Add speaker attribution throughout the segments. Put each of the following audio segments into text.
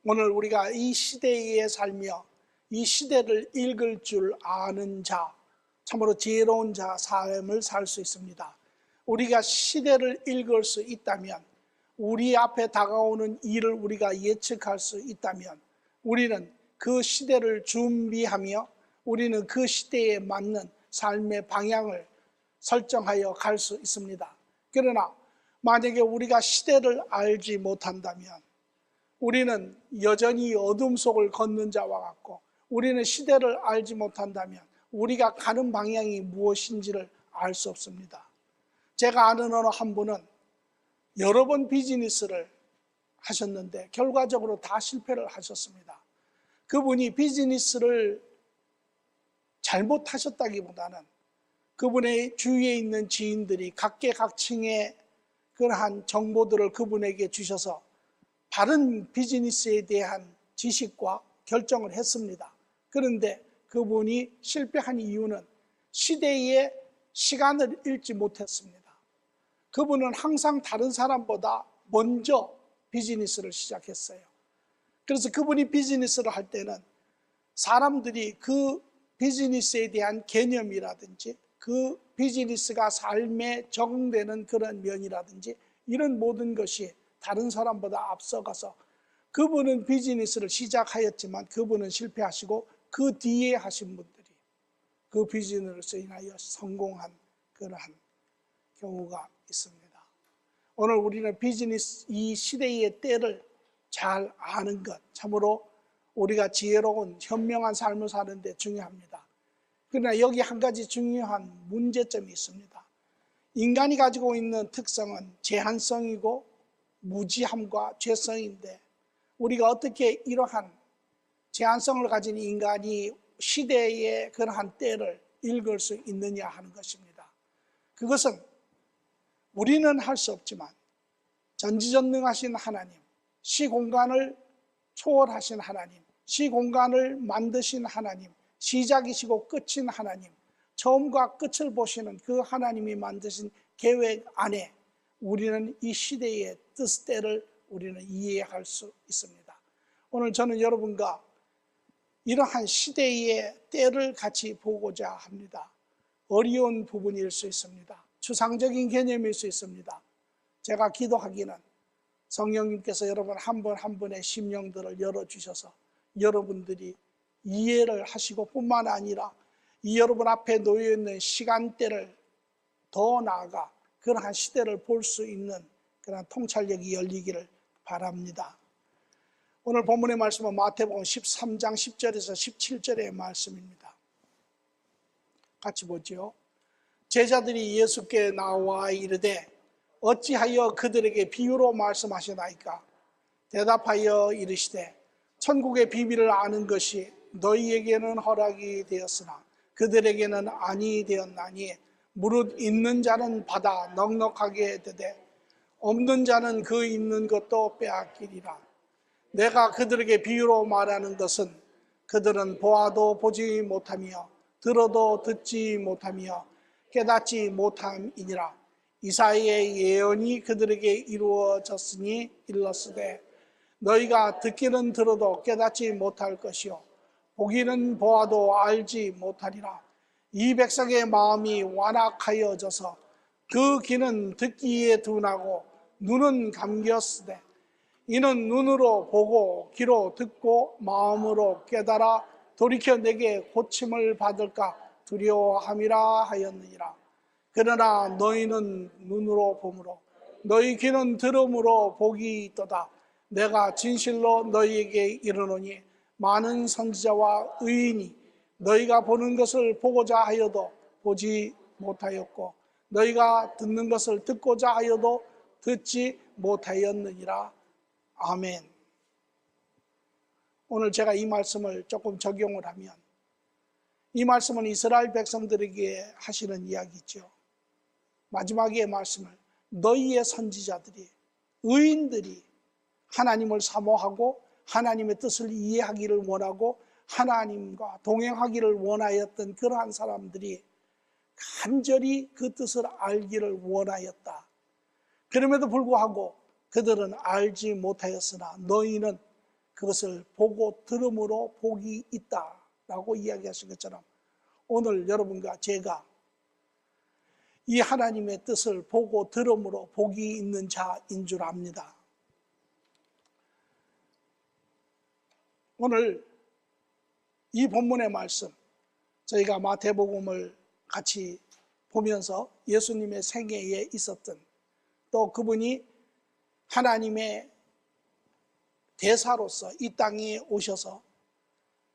Speaker 1: 오늘 우리가 이 시대에 살며 이 시대를 읽을 줄 아는 자, 참으로 지혜로운 자 삶을 살 수 있습니다. 우리가 시대를 읽을 수 있다면, 우리 앞에 다가오는 일을 우리가 예측할 수 있다면, 우리는 그 시대를 준비하며 우리는 그 시대에 맞는 삶의 방향을 설정하여 갈 수 있습니다. 그러나 만약에 우리가 시대를 알지 못한다면 우리는 여전히 어둠 속을 걷는 자와 같고, 우리는 시대를 알지 못한다면 우리가 가는 방향이 무엇인지를 알 수 없습니다. 제가 아는 어느 한 분은 여러 번 비즈니스를 하셨는데 결과적으로 다 실패를 하셨습니다. 그분이 비즈니스를 잘못하셨다기보다는 그분의 주위에 있는 지인들이 각계각층의 그러한 정보들을 그분에게 주셔서 바른 비즈니스에 대한 지식과 결정을 했습니다. 그런데 그분이 실패한 이유는 시대의 시간을 읽지 못했습니다. 그분은 항상 다른 사람보다 먼저 비즈니스를 시작했어요. 그래서 그분이 비즈니스를 할 때는 사람들이 그 비즈니스에 대한 개념이라든지 그 비즈니스가 삶에 적응되는 그런 면이라든지 이런 모든 것이 다른 사람보다 앞서가서, 그분은 비즈니스를 시작하였지만 그분은 실패하시고 그 뒤에 하신 분들이 그 비즈니스로 인하여 성공한 그러한 경우가 있습니다. 오늘 우리는 비즈니스 이 시대의 때를 잘 아는 것, 참으로 우리가 지혜로운 현명한 삶을 사는 데 중요합니다. 그러나 여기 한 가지 중요한 문제점이 있습니다. 인간이 가지고 있는 특성은 제한성이고 무지함과 죄성인데, 우리가 어떻게 이러한 제한성을 가진 인간이 시대의 그러한 때를 읽을 수 있느냐 하는 것입니다. 그것은 우리는 할 수 없지만 전지전능하신 하나님, 시공간을 초월하신 하나님, 시공간을 만드신 하나님, 시작이시고 끝인 하나님, 처음과 끝을 보시는 그 하나님이 만드신 계획 안에 우리는 이 시대의 뜻대를 우리는 이해할 수 있습니다. 오늘 저는 여러분과 이러한 시대의 때를 같이 보고자 합니다. 어려운 부분일 수 있습니다. 추상적인 개념일 수 있습니다. 제가 기도하기는 성령님께서 여러분 한 분 한 분의 심령들을 열어주셔서 여러분들이 이해를 하시고 뿐만 아니라 이 여러분 앞에 놓여있는 시간대를 더 나아가 그러한 시대를 볼 수 있는 그런 통찰력이 열리기를 바랍니다. 오늘 본문의 말씀은 마태복음 13장 10절에서 17절의 말씀입니다. 같이 보죠. 제자들이 예수께 나와 이르되 어찌하여 그들에게 비유로 말씀하시나이까? 대답하여 이르시되 천국의 비밀을 아는 것이 너희에게는 허락이 되었으나 그들에게는 아니 되었나니, 무릇 있는 자는 받아 넉넉하게 되되 없는 자는 그 있는 것도 빼앗기리라. 내가 그들에게 비유로 말하는 것은 그들은 보아도 보지 못하며 들어도 듣지 못하며 깨닫지 못함이니라. 이사야의 예언이 그들에게 이루어졌으니 일렀으되 너희가 듣기는 들어도 깨닫지 못할 것이요 보기는 보아도 알지 못하리라. 이 백성의 마음이 완악하여져서 그 귀는 듣기에 둔하고 눈은 감겼으되 이는 눈으로 보고 귀로 듣고 마음으로 깨달아 돌이켜 내게 고침을 받을까 두려워함이라 하였느니라. 그러나 너희는 눈으로 보므로 너희 귀는 들음으로 복이 있도다. 내가 진실로 너희에게 이르노니 많은 선지자와 의인이 너희가 보는 것을 보고자 하여도 보지 못하였고 너희가 듣는 것을 듣고자 하여도 듣지 못하였느니라. 아멘. 오늘 제가 이 말씀을 조금 적용을 하면, 이 말씀은 이스라엘 백성들에게 하시는 이야기죠. 마지막의 말씀을 너희의 선지자들이, 의인들이 하나님을 사모하고 하나님의 뜻을 이해하기를 원하고 하나님과 동행하기를 원하였던 그러한 사람들이 간절히 그 뜻을 알기를 원하였다. 그럼에도 불구하고 그들은 알지 못하였으나 너희는 그것을 보고 들음으로 복이 있다라고 이야기하신 것처럼 오늘 여러분과 제가 이 하나님의 뜻을 보고 들음으로 복이 있는 자인 줄 압니다. 오늘 이 본문의 말씀, 저희가 마태복음을 같이 보면서 예수님의 생애에 있었던, 또 그분이 하나님의 대사로서 이 땅에 오셔서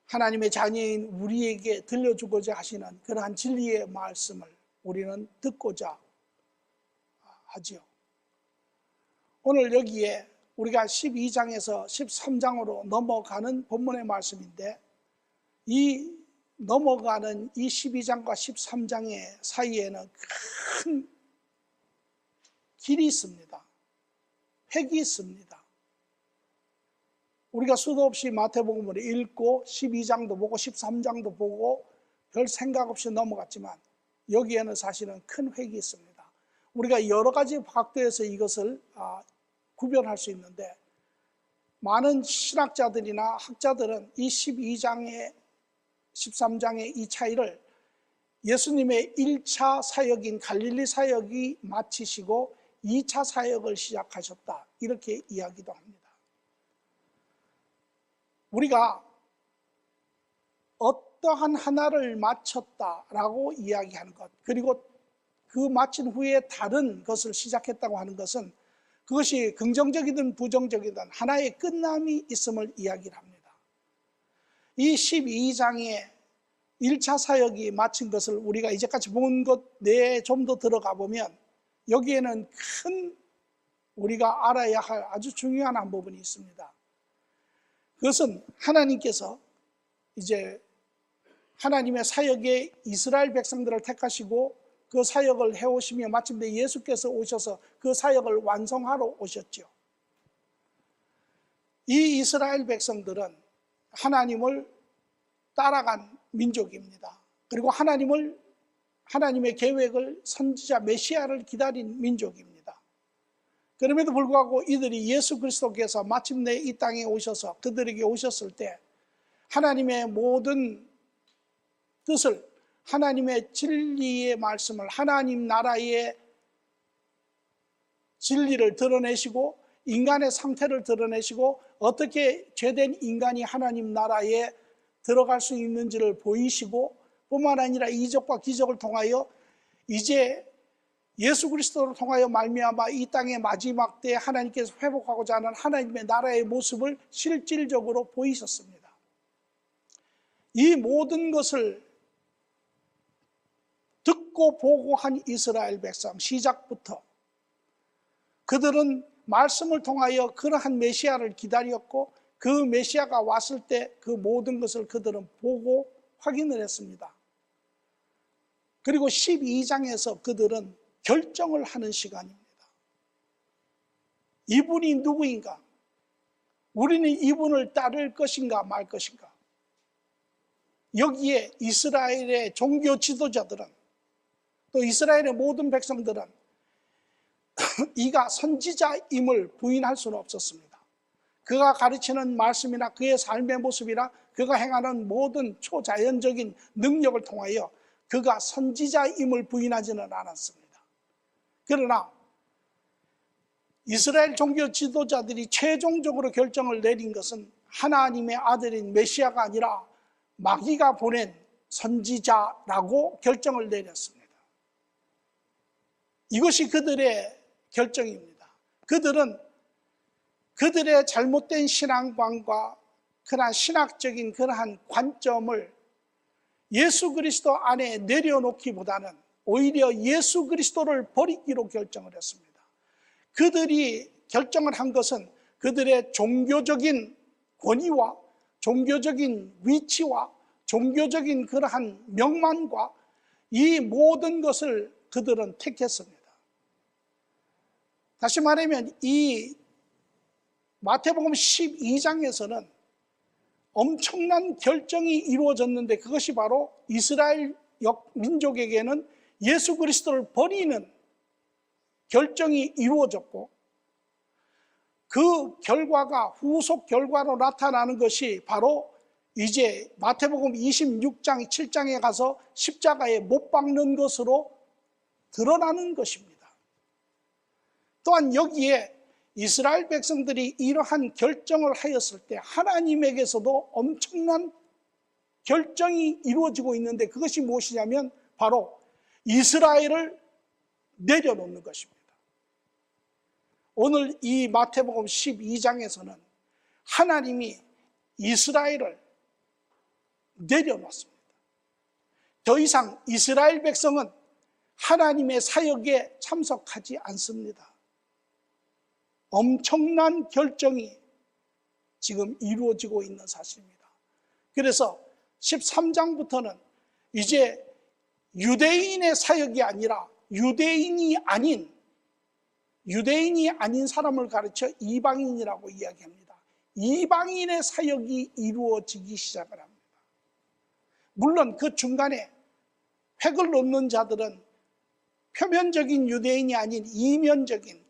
Speaker 1: 하나님의 자녀인 우리에게 들려주고자 하시는 그러한 진리의 말씀을 우리는 듣고자 하지요. 오늘 여기에 우리가 12장에서 13장으로 넘어가는 본문의 말씀인데, 이 넘어가는 이 12장과 13장의 사이에는 큰 길이 있습니다. 획이 있습니다. 우리가 수도 없이 마태복음을 읽고 12장도 보고 13장도 보고 별 생각 없이 넘어갔지만 여기에는 사실은 큰 획이 있습니다. 우리가 여러 가지 각도에서 이것을 구별할 수 있는데, 많은 신학자들이나 학자들은 이 12장의 13장의 이 차이를 예수님의 1차 사역인 갈릴리 사역이 마치시고 2차 사역을 시작하셨다, 이렇게 이야기도 합니다. 우리가 어떠한 하나를 마쳤다라고 이야기하는 것, 그리고 그 마친 후에 다른 것을 시작했다고 하는 것은 그것이 긍정적이든 부정적이든 하나의 끝남이 있음을 이야기를 합니다. 이 12장의 1차 사역이 마친 것을 우리가 이제까지 본 것 내에 좀 더 들어가 보면 여기에는 큰 우리가 알아야 할 아주 중요한 한 부분이 있습니다. 그것은 하나님께서 이제 하나님의 사역에 이스라엘 백성들을 택하시고 그 사역을 해오시며 마침내 예수께서 오셔서 그 사역을 완성하러 오셨죠. 이 이스라엘 백성들은 하나님을 따라간 민족입니다. 그리고 하나님의 계획을, 선지자 메시아를 기다린 민족입니다. 그럼에도 불구하고 이들이 예수 그리스도께서 마침내 이 땅에 오셔서 그들에게 오셨을 때 하나님의 모든 뜻을, 하나님의 진리의 말씀을, 하나님 나라의 진리를 드러내시고 인간의 상태를 드러내시고 어떻게 죄된 인간이 하나님 나라에 들어갈 수 있는지를 보이시고, 뿐만 아니라 이적과 기적을 통하여 이제 예수 그리스도를 통하여 말미암아 이 땅의 마지막 때에 하나님께서 회복하고자 하는 하나님의 나라의 모습을 실질적으로 보이셨습니다. 이 모든 것을 듣고 보고 한 이스라엘 백성, 시작부터 그들은 말씀을 통하여 그러한 메시아를 기다렸고, 그 메시아가 왔을 때 그 모든 것을 그들은 보고 확인을 했습니다. 그리고 12장에서 그들은 결정을 하는 시간입니다. 이분이 누구인가? 우리는 이분을 따를 것인가 말 것인가? 여기에 이스라엘의 종교 지도자들은, 또 이스라엘의 모든 백성들은 이가 선지자임을 부인할 수는 없었습니다. 그가 가르치는 말씀이나 그의 삶의 모습이나 그가 행하는 모든 초자연적인 능력을 통하여 그가 선지자임을 부인하지는 않았습니다. 그러나 이스라엘 종교 지도자들이 최종적으로 결정을 내린 것은 하나님의 아들인 메시아가 아니라 마귀가 보낸 선지자라고 결정을 내렸습니다. 이것이 그들의 결정입니다. 그들은 그들의 잘못된 신앙관과 그러한 신학적인 그러한 관점을 예수 그리스도 안에 내려놓기보다는 오히려 예수 그리스도를 버리기로 결정을 했습니다. 그들이 결정을 한 것은 그들의 종교적인 권위와 종교적인 위치와 종교적인 그러한 명망과 이 모든 것을 그들은 택했습니다. 다시 말하면 이 마태복음 12장에서는 엄청난 결정이 이루어졌는데, 그것이 바로 이스라엘 민족에게는 예수 그리스도를 버리는 결정이 이루어졌고, 그 결과가 후속 결과로 나타나는 것이 바로 이제 마태복음 26장 7장에 가서 십자가에 못 박는 것으로 드러나는 것입니다. 또한 여기에 이스라엘 백성들이 이러한 결정을 하였을 때 하나님에게서도 엄청난 결정이 이루어지고 있는데, 그것이 무엇이냐면 바로 이스라엘을 내려놓는 것입니다. 오늘 이 마태복음 12장에서는 하나님이 이스라엘을 내려놓습니다. 더 이상 이스라엘 백성은 하나님의 사역에 참석하지 않습니다. 엄청난 결정이 지금 이루어지고 있는 사실입니다. 그래서 13장부터는 이제 유대인의 사역이 아니라 유대인이 아닌 사람을 가르쳐 이방인이라고 이야기합니다. 이방인의 사역이 이루어지기 시작을 합니다. 물론 그 중간에 획을 놓는 자들은 표면적인 유대인이 아닌 이면적인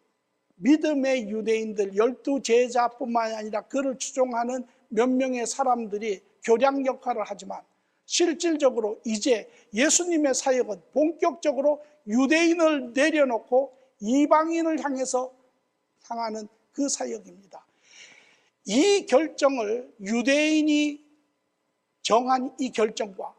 Speaker 1: 믿음의 유대인들 12제자뿐만 아니라 그를 추종하는 몇 명의 사람들이 교량 역할을 하지만, 실질적으로 이제 예수님의 사역은 본격적으로 유대인을 내려놓고 이방인을 향하는 그 사역입니다. 이 결정을, 유대인이 정한 이 결정과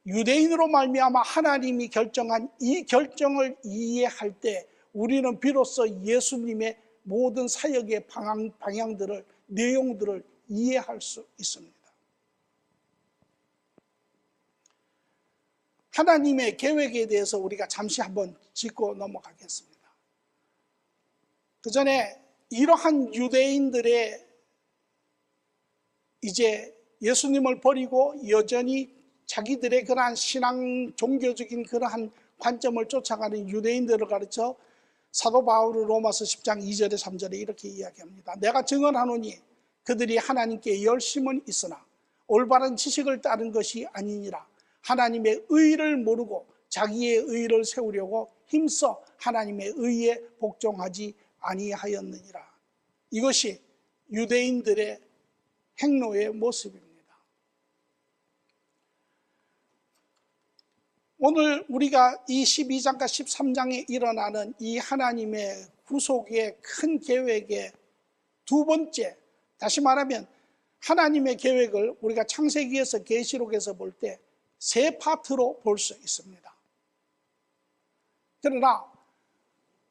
Speaker 1: 유대인으로 말미암아 하나님이 결정한 이 결정을 이해할 때 우리는 비로소 예수님의 모든 사역의 방향들을, 내용들을 이해할 수 있습니다. 하나님의 계획에 대해서 우리가 잠시 한번 짚고 넘어가겠습니다. 그 전에 이러한 유대인들의 이제 예수님을 버리고 여전히 자기들의 그러한 신앙, 종교적인 그러한 관점을 쫓아가는 유대인들을 가르쳐 사도 바울은 로마서 10장 2절에 3절에 이렇게 이야기합니다. 내가 증언하노니 그들이 하나님께 열심은 있으나 올바른 지식을 따른 것이 아니니라. 하나님의 의를 모르고 자기의 의를 세우려고 힘써 하나님의 의에 복종하지 아니하였느니라. 이것이 유대인들의 행로의 모습입니다. 오늘 우리가 이 12장과 13장에 일어나는 이 하나님의 구속의 큰 계획의 두 번째, 다시 말하면 하나님의 계획을 우리가 창세기에서 계시록에서 볼 때 세 파트로 볼 수 있습니다. 그러나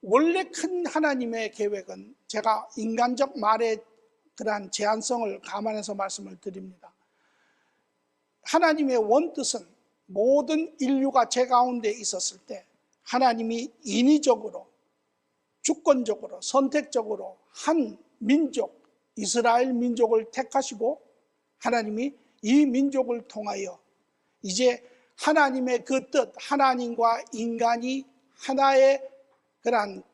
Speaker 1: 원래 큰 하나님의 계획은, 제가 인간적 말의 그러한 제한성을 감안해서 말씀을 드립니다. 하나님의 원뜻은 모든 인류가 죄 가운데 있었을 때 하나님이 인위적으로, 주권적으로, 선택적으로 한 민족, 이스라엘 민족을 택하시고 하나님이 이 민족을 통하여 이제 하나님의 그 뜻, 하나님과 인간이 하나의 그러한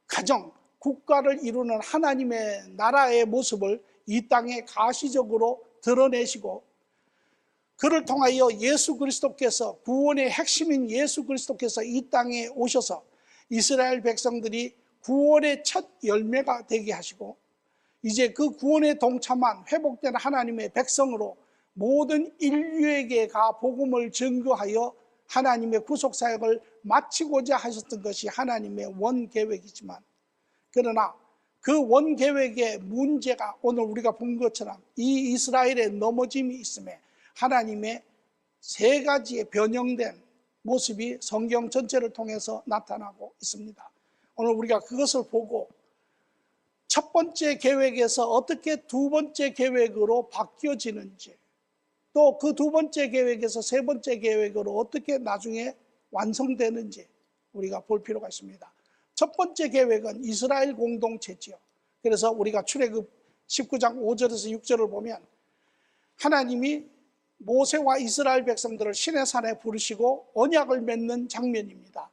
Speaker 1: 가정, 국가를 이루는 하나님의 나라의 모습을 이 땅에 가시적으로 드러내시고, 그를 통하여 예수 그리스도께서, 구원의 핵심인 예수 그리스도께서 이 땅에 오셔서 이스라엘 백성들이 구원의 첫 열매가 되게 하시고, 이제 그 구원에 동참한 회복된 하나님의 백성으로 모든 인류에게 복음을 증거하여 하나님의 구속사역을 마치고자 하셨던 것이 하나님의 원계획이지만, 그러나 그 원계획의 문제가 오늘 우리가 본 것처럼 이 이스라엘의 넘어짐이 있음에 하나님의 세 가지의 변형된 모습이 성경 전체를 통해서 나타나고 있습니다. 오늘 우리가 그것을 보고 첫 번째 계획에서 어떻게 두 번째 계획으로 바뀌어지는지, 또 그 두 번째 계획에서 세 번째 계획으로 어떻게 나중에 완성되는지 우리가 볼 필요가 있습니다. 첫 번째 계획은 이스라엘 공동체지요. 그래서 우리가 출애굽 19장 5절에서 6절을 보면 하나님이 모세와 이스라엘 백성들을 시내산에 부르시고 언약을 맺는 장면입니다.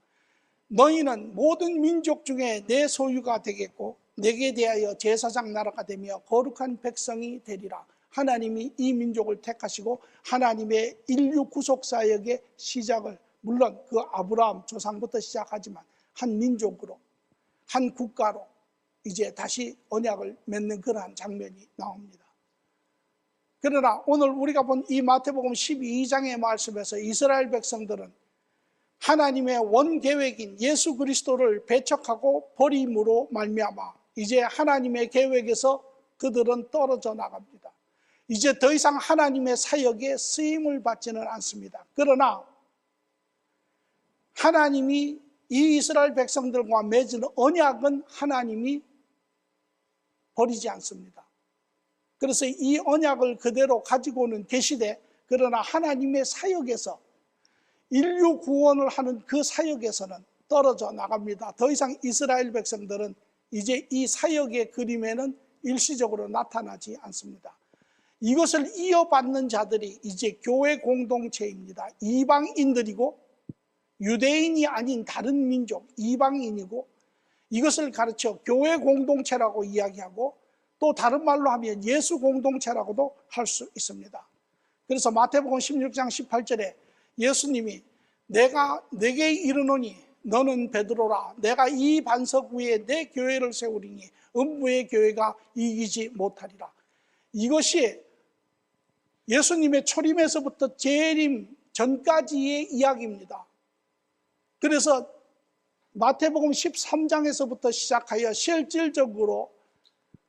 Speaker 1: 너희는 모든 민족 중에 내 소유가 되겠고 내게 대하여 제사장 나라가 되며 거룩한 백성이 되리라. 하나님이 이 민족을 택하시고 하나님의 인류 구속 사역의 시작을, 물론 그 아브라함 조상부터 시작하지만 한 민족으로, 한 국가로 이제 다시 언약을 맺는 그러한 장면이 나옵니다. 그러나 오늘 우리가 본 이 마태복음 12장의 말씀에서 이스라엘 백성들은 하나님의 원 계획인 예수 그리스도를 배척하고 버림으로 말미암아 이제 하나님의 계획에서 그들은 떨어져 나갑니다. 이제 더 이상 하나님의 사역에 쓰임을 받지는 않습니다. 그러나 하나님이 이 이스라엘 백성들과 맺은 언약은 하나님이 버리지 않습니다. 그래서 이 언약을 그대로 가지고는 계시되, 그러나 하나님의 사역에서, 인류 구원을 하는 그 사역에서는 떨어져 나갑니다. 더 이상 이스라엘 백성들은 이제 이 사역의 그림에는 일시적으로 나타나지 않습니다. 이것을 이어받는 자들이 이제 교회 공동체입니다. 이방인들이고 유대인이 아닌 다른 민족, 이방인이고, 이것을 가르쳐 교회 공동체라고 이야기하고, 또 다른 말로 하면 예수 공동체라고도 할 수 있습니다. 그래서 마태복음 16장 18절에 예수님이 내가 네게 이르노니 너는 베드로라, 내가 이 반석 위에 내 교회를 세우리니 음부의 교회가 이기지 못하리라. 이것이 예수님의 초림에서부터 재림 전까지의 이야기입니다. 그래서 마태복음 13장에서부터 시작하여 실질적으로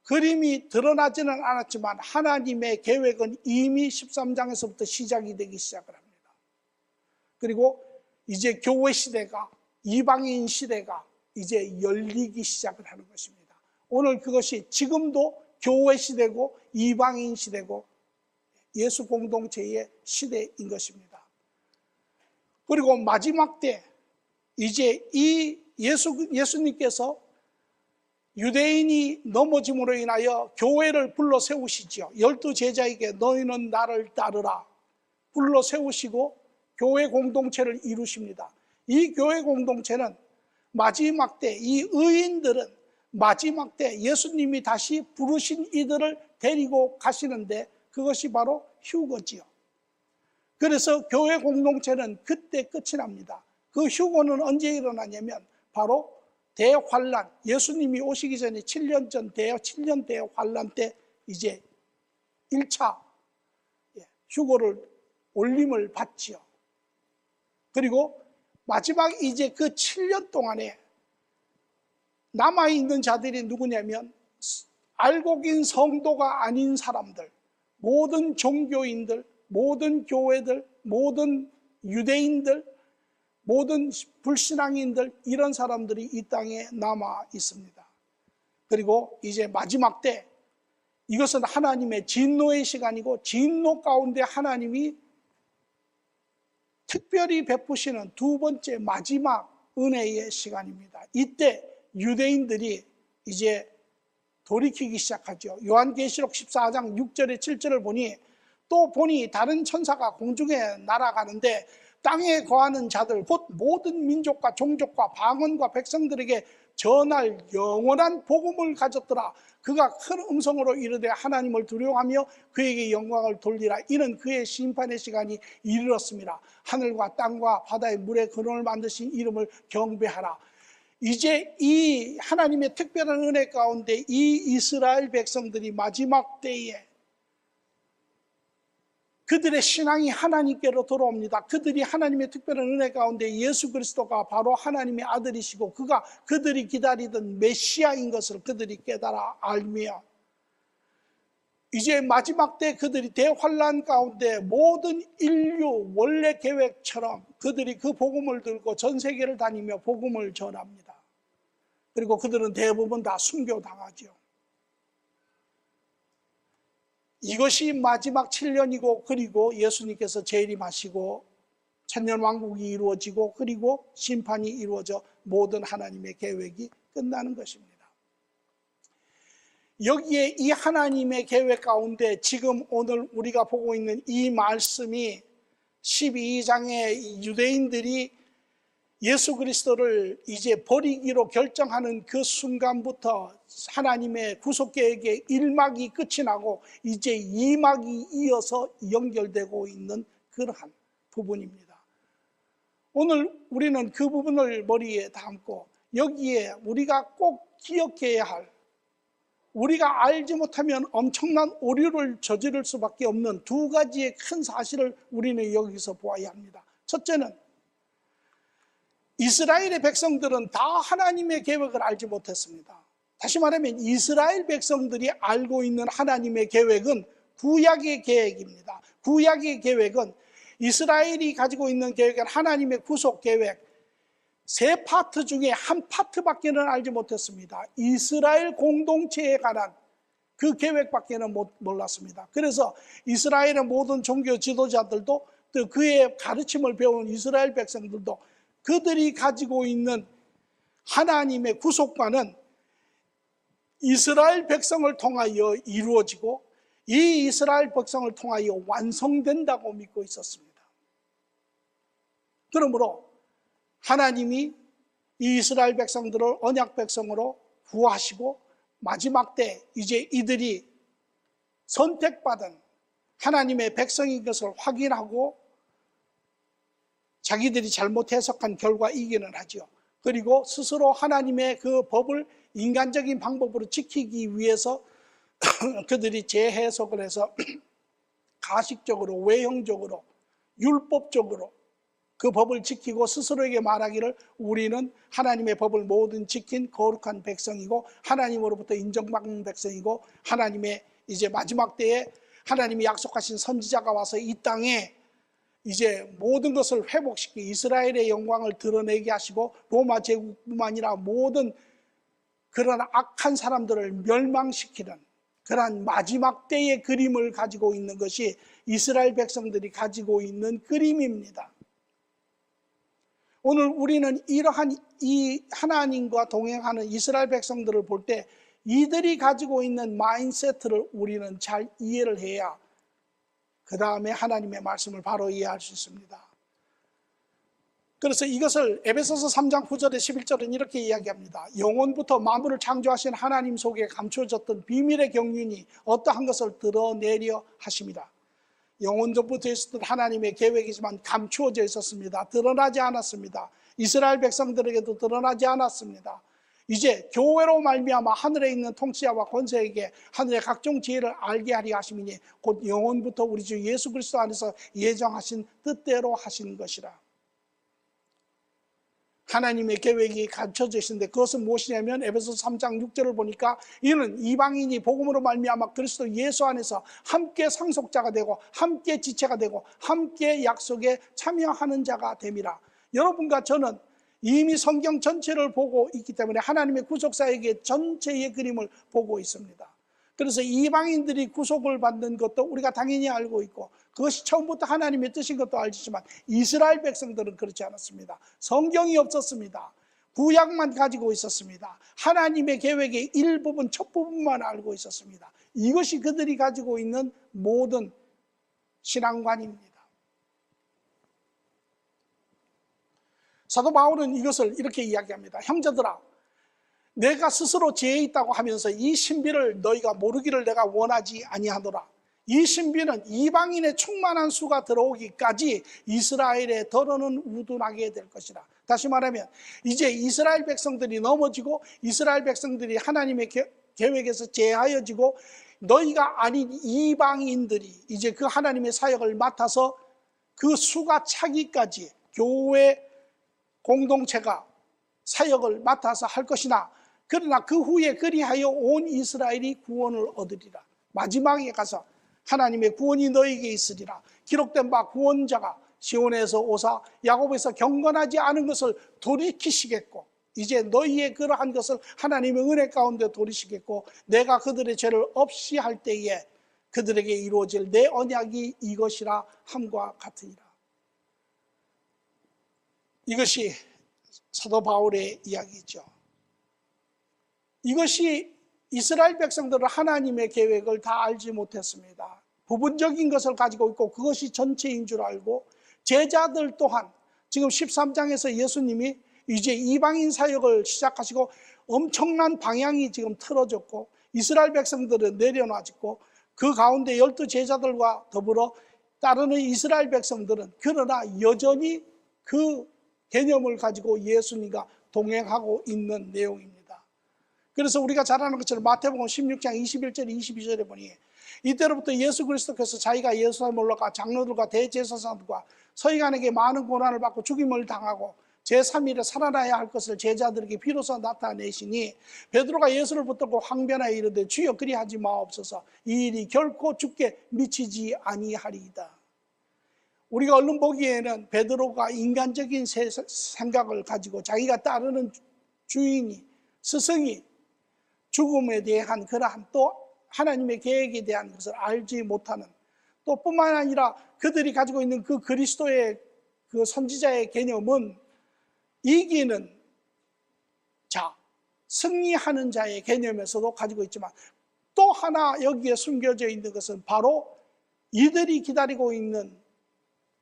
Speaker 1: 그림이 드러나지는 않았지만 하나님의 계획은 이미 13장에서부터 시작이 되기 시작을 합니다. 그리고 이제 교회 시대가, 이방인 시대가 이제 열리기 시작을 하는 것입니다. 오늘 그것이 지금도 교회 시대고 이방인 시대고 예수 공동체의 시대인 것입니다. 그리고 마지막 때 이제 이 예수님께서 유대인이 넘어짐으로 인하여 교회를 불러 세우시죠. 12제자에게 너희는 나를 따르라 불러 세우시고 교회 공동체를 이루십니다. 이 교회 공동체는 마지막 때 이 의인들은 마지막 때 예수님이 다시 부르신 이들을 데리고 가시는데 그것이 바로 휴거지요. 그래서 교회 공동체는 그때 끝이 납니다. 그 휴거는 언제 일어나냐면 바로 대환란, 예수님이 오시기 전에 7년 전 7년 대환란 때 이제 1차 휴거를 올림을 받지요. 그리고 마지막 이제 그 7년 동안에 남아있는 자들이 누구냐면 알고 긴 성도가 아닌 사람들, 모든 종교인들, 모든 교회들, 모든 유대인들, 모든 불신앙인들, 이런 사람들이 이 땅에 남아 있습니다. 그리고 이제 마지막 때 이것은 하나님의 진노의 시간이고 진노 가운데 하나님이 특별히 베푸시는 두 번째 마지막 은혜의 시간입니다. 이때 유대인들이 이제 돌이키기 시작하죠. 요한계시록 14장 6절에 7절을 보니 또 보니 다른 천사가 공중에 날아가는데 땅에 거하는 자들 곧 모든 민족과 종족과 방언과 백성들에게 전할 영원한 복음을 가졌더라. 그가 큰 음성으로 이르되 하나님을 두려워하며 그에게 영광을 돌리라. 이는 그의 심판의 시간이 이르렀습니다. 하늘과 땅과 바다의 물의 근원을 만드신 이름을 경배하라. 이제 이 하나님의 특별한 은혜 가운데 이 이스라엘 백성들이 마지막 때에 그들의 신앙이 하나님께로 돌아옵니다. 그들이 하나님의 특별한 은혜 가운데 예수 그리스도가 바로 하나님의 아들이시고 그들이 기다리던 메시아인 것을 그들이 깨달아 알며 이제 마지막 때 그들이 대환란 가운데 모든 인류 원래 계획처럼 그들이 그 복음을 들고 전 세계를 다니며 복음을 전합니다. 그리고 그들은 대부분 다 순교당하죠. 이것이 마지막 7년이고 그리고 예수님께서 재림하시고 천년왕국이 이루어지고 그리고 심판이 이루어져 모든 하나님의 계획이 끝나는 것입니다. 여기에 이 하나님의 계획 가운데 지금 오늘 우리가 보고 있는 이 말씀이 12장의 유대인들이 예수 그리스도를 이제 버리기로 결정하는 그 순간부터 하나님의 구속계획의 1막이 끝이 나고 이제 2막이 이어서 연결되고 있는 그러한 부분입니다. 오늘 우리는 그 부분을 머리에 담고 여기에 우리가 꼭 기억해야 할 우리가 알지 못하면 엄청난 오류를 저지를 수밖에 없는 두 가지의 큰 사실을 우리는 여기서 보아야 합니다. 첫째는 이스라엘의 백성들은 다 하나님의 계획을 알지 못했습니다. 다시 말하면 이스라엘 백성들이 알고 있는 하나님의 계획은 구약의 계획입니다. 구약의 계획은 이스라엘이 가지고 있는 계획은 하나님의 구속 계획, 세 파트 중에 한 파트밖에는 알지 못했습니다. 이스라엘 공동체에 관한 그 계획밖에는 몰랐습니다. 그래서 이스라엘의 모든 종교 지도자들도 또 그의 가르침을 배운 이스라엘 백성들도 그들이 가지고 있는 하나님의 구속관은 이스라엘 백성을 통하여 이루어지고 이 이스라엘 백성을 통하여 완성된다고 믿고 있었습니다. 그러므로 하나님이 이 이스라엘 백성들을 언약 백성으로 구하시고 마지막 때 이제 이들이 선택받은 하나님의 백성인 것을 확인하고 자기들이 잘못 해석한 결과 이기는 하죠. 그리고 스스로 하나님의 그 법을 인간적인 방법으로 지키기 위해서 그들이 재해석을 해서 가식적으로, 외형적으로, 율법적으로 그 법을 지키고 스스로에게 말하기를 우리는 하나님의 법을 모든 지킨 거룩한 백성이고 하나님으로부터 인정받는 백성이고 하나님의 이제 마지막 때에 하나님이 약속하신 선지자가 와서 이 땅에 이제 모든 것을 회복시키고 이스라엘의 영광을 드러내게 하시고 로마 제국뿐만 아니라 모든 그런 악한 사람들을 멸망시키는 그러한 마지막 때의 그림을 가지고 있는 것이 이스라엘 백성들이 가지고 있는 그림입니다. 오늘 우리는 이러한 이 하나님과 동행하는 이스라엘 백성들을 볼 때 이들이 가지고 있는 마인드세트를 우리는 잘 이해를 해야 그 다음에 하나님의 말씀을 바로 이해할 수 있습니다. 그래서 이것을 에베소서 3장 9절에 11절은 이렇게 이야기합니다. 영원부터 만물을 창조하신 하나님 속에 감추어졌던 비밀의 경륜이 어떠한 것을 드러내려 하십니다. 영원전부터 있었던 하나님의 계획이지만 감추어져 있었습니다. 드러나지 않았습니다. 이스라엘 백성들에게도 드러나지 않았습니다. 이제 교회로 말미암아 하늘에 있는 통치자와 권세에게 하늘의 각종 지혜를 알게 하려 하심이니 곧 영원부터 우리 주 예수 그리스도 안에서 예정하신 뜻대로 하신 것이라. 하나님의 계획이 감춰져 있는데 그것은 무엇이냐면 에베소서 3장 6절을 보니까 이는 이방인이 복음으로 말미암아 그리스도 예수 안에서 함께 상속자가 되고 함께 지체가 되고 함께 약속에 참여하는 자가 됨이라. 여러분과 저는 이미 성경 전체를 보고 있기 때문에 하나님의 구속사에게 전체의 그림을 보고 있습니다. 그래서 이방인들이 구속을 받는 것도 우리가 당연히 알고 있고 그것이 처음부터 하나님의 뜻인 것도 알지만 이스라엘 백성들은 그렇지 않았습니다. 성경이 없었습니다. 구약만 가지고 있었습니다. 하나님의 계획의 일부분, 첫 부분만 알고 있었습니다. 이것이 그들이 가지고 있는 모든 신앙관입니다. 사도 바울은 이것을 이렇게 이야기합니다. 형제들아, 내가 스스로 지혜 있다고 하면서 이 신비를 너희가 모르기를 내가 원하지 아니하노라. 이 신비는 이방인의 충만한 수가 들어오기까지 이스라엘의 더러는 우둔하게 될 것이라. 다시 말하면 이제 이스라엘 백성들이 넘어지고 이스라엘 백성들이 하나님의 계획에서 제하여지고 너희가 아닌 이방인들이 이제 그 하나님의 사역을 맡아서 그 수가 차기까지 교회 공동체가 사역을 맡아서 할 것이나 그러나 그 후에 그리하여 온 이스라엘이 구원을 얻으리라. 마지막에 가서 하나님의 구원이 너에게 있으리라. 기록된 바 구원자가 시온에서 오사 야곱에서 경건하지 않은 것을 돌이키시겠고 이제 너희의 그러한 것을 하나님의 은혜 가운데 돌이키시겠고 내가 그들의 죄를 없이 할 때에 그들에게 이루어질 내 언약이 이것이라 함과 같으리라. 이것이 사도 바울의 이야기죠. 이것이 이스라엘 백성들은 하나님의 계획을 다 알지 못했습니다. 부분적인 것을 가지고 있고 그것이 전체인 줄 알고 제자들 또한 지금 13장에서 예수님이 이제 이방인 사역을 시작하시고 엄청난 방향이 지금 틀어졌고 이스라엘 백성들은 내려놔졌고 그 가운데 12 제자들과 더불어 따르는 이스라엘 백성들은 그러나 여전히 그 개념을 가지고 예수님과 동행하고 있는 내용입니다. 그래서 우리가 잘 아는 것처럼 마태복음 16장 21절 22절에 보니 이때로부터 예수 그리스도께서 자기가 예루살렘에 올라가 장로들과 대제사장들과 서기관에게 많은 고난을 받고 죽임을 당하고 제3일에 살아나야 할 것을 제자들에게 비로소 나타내시니 베드로가 예수를 붙들고 항변하여 이르되 주여 그리하지 마옵소서 이 일이 결코 주께 미치지 아니하리이다. 우리가 얼른 보기에는 베드로가 인간적인 생각을 가지고 자기가 따르는 주인이 스승이 죽음에 대한 그러한 또 하나님의 계획에 대한 것을 알지 못하는 또 뿐만 아니라 그들이 가지고 있는 그 그리스도의 그 선지자의 개념은 이기는 자, 승리하는 자의 개념에서도 가지고 있지만 또 하나 여기에 숨겨져 있는 것은 바로 이들이 기다리고 있는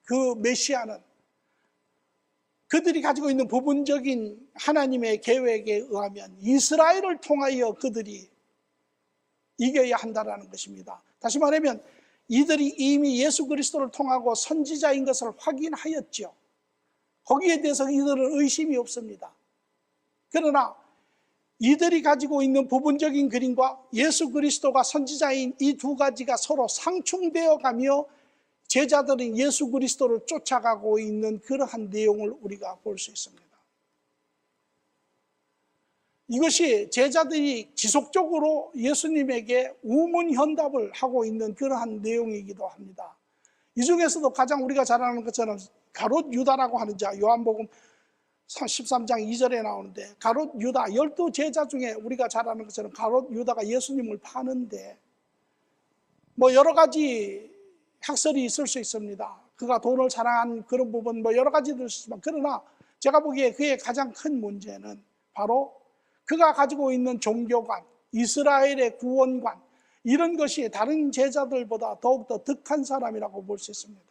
Speaker 1: 그 메시아는 그들이 가지고 있는 부분적인 하나님의 계획에 의하면 이스라엘을 통하여 그들이 이겨야 한다는 것입니다. 다시 말하면 이들이 이미 예수 그리스도를 통하고 선지자인 것을 확인하였죠. 거기에 대해서 이들은 의심이 없습니다. 그러나 이들이 가지고 있는 부분적인 그림과 예수 그리스도가 선지자인 이 두 가지가 서로 상충되어 가며 제자들은 예수 그리스도를 쫓아가고 있는 그러한 내용을 우리가 볼 수 있습니다. 이것이 제자들이 지속적으로 예수님에게 우문현답을 하고 있는 그러한 내용이기도 합니다. 이 중에서도 가장 우리가 잘 아는 것처럼 가롯 유다라고 하는 자, 요한복음 13장 2절에 나오는데 가롯 유다 12제자 중에 우리가 잘 아는 것처럼 가롯 유다가 예수님을 파는데 뭐 여러 가지 학설이 있을 수 있습니다. 그가 돈을 사랑한 그런 부분 뭐 여러 가지들 있지만 그러나 제가 보기에 그의 가장 큰 문제는 바로 그가 가지고 있는 종교관, 이스라엘의 구원관 이런 것이 다른 제자들보다 더욱더 득한 사람이라고 볼 수 있습니다.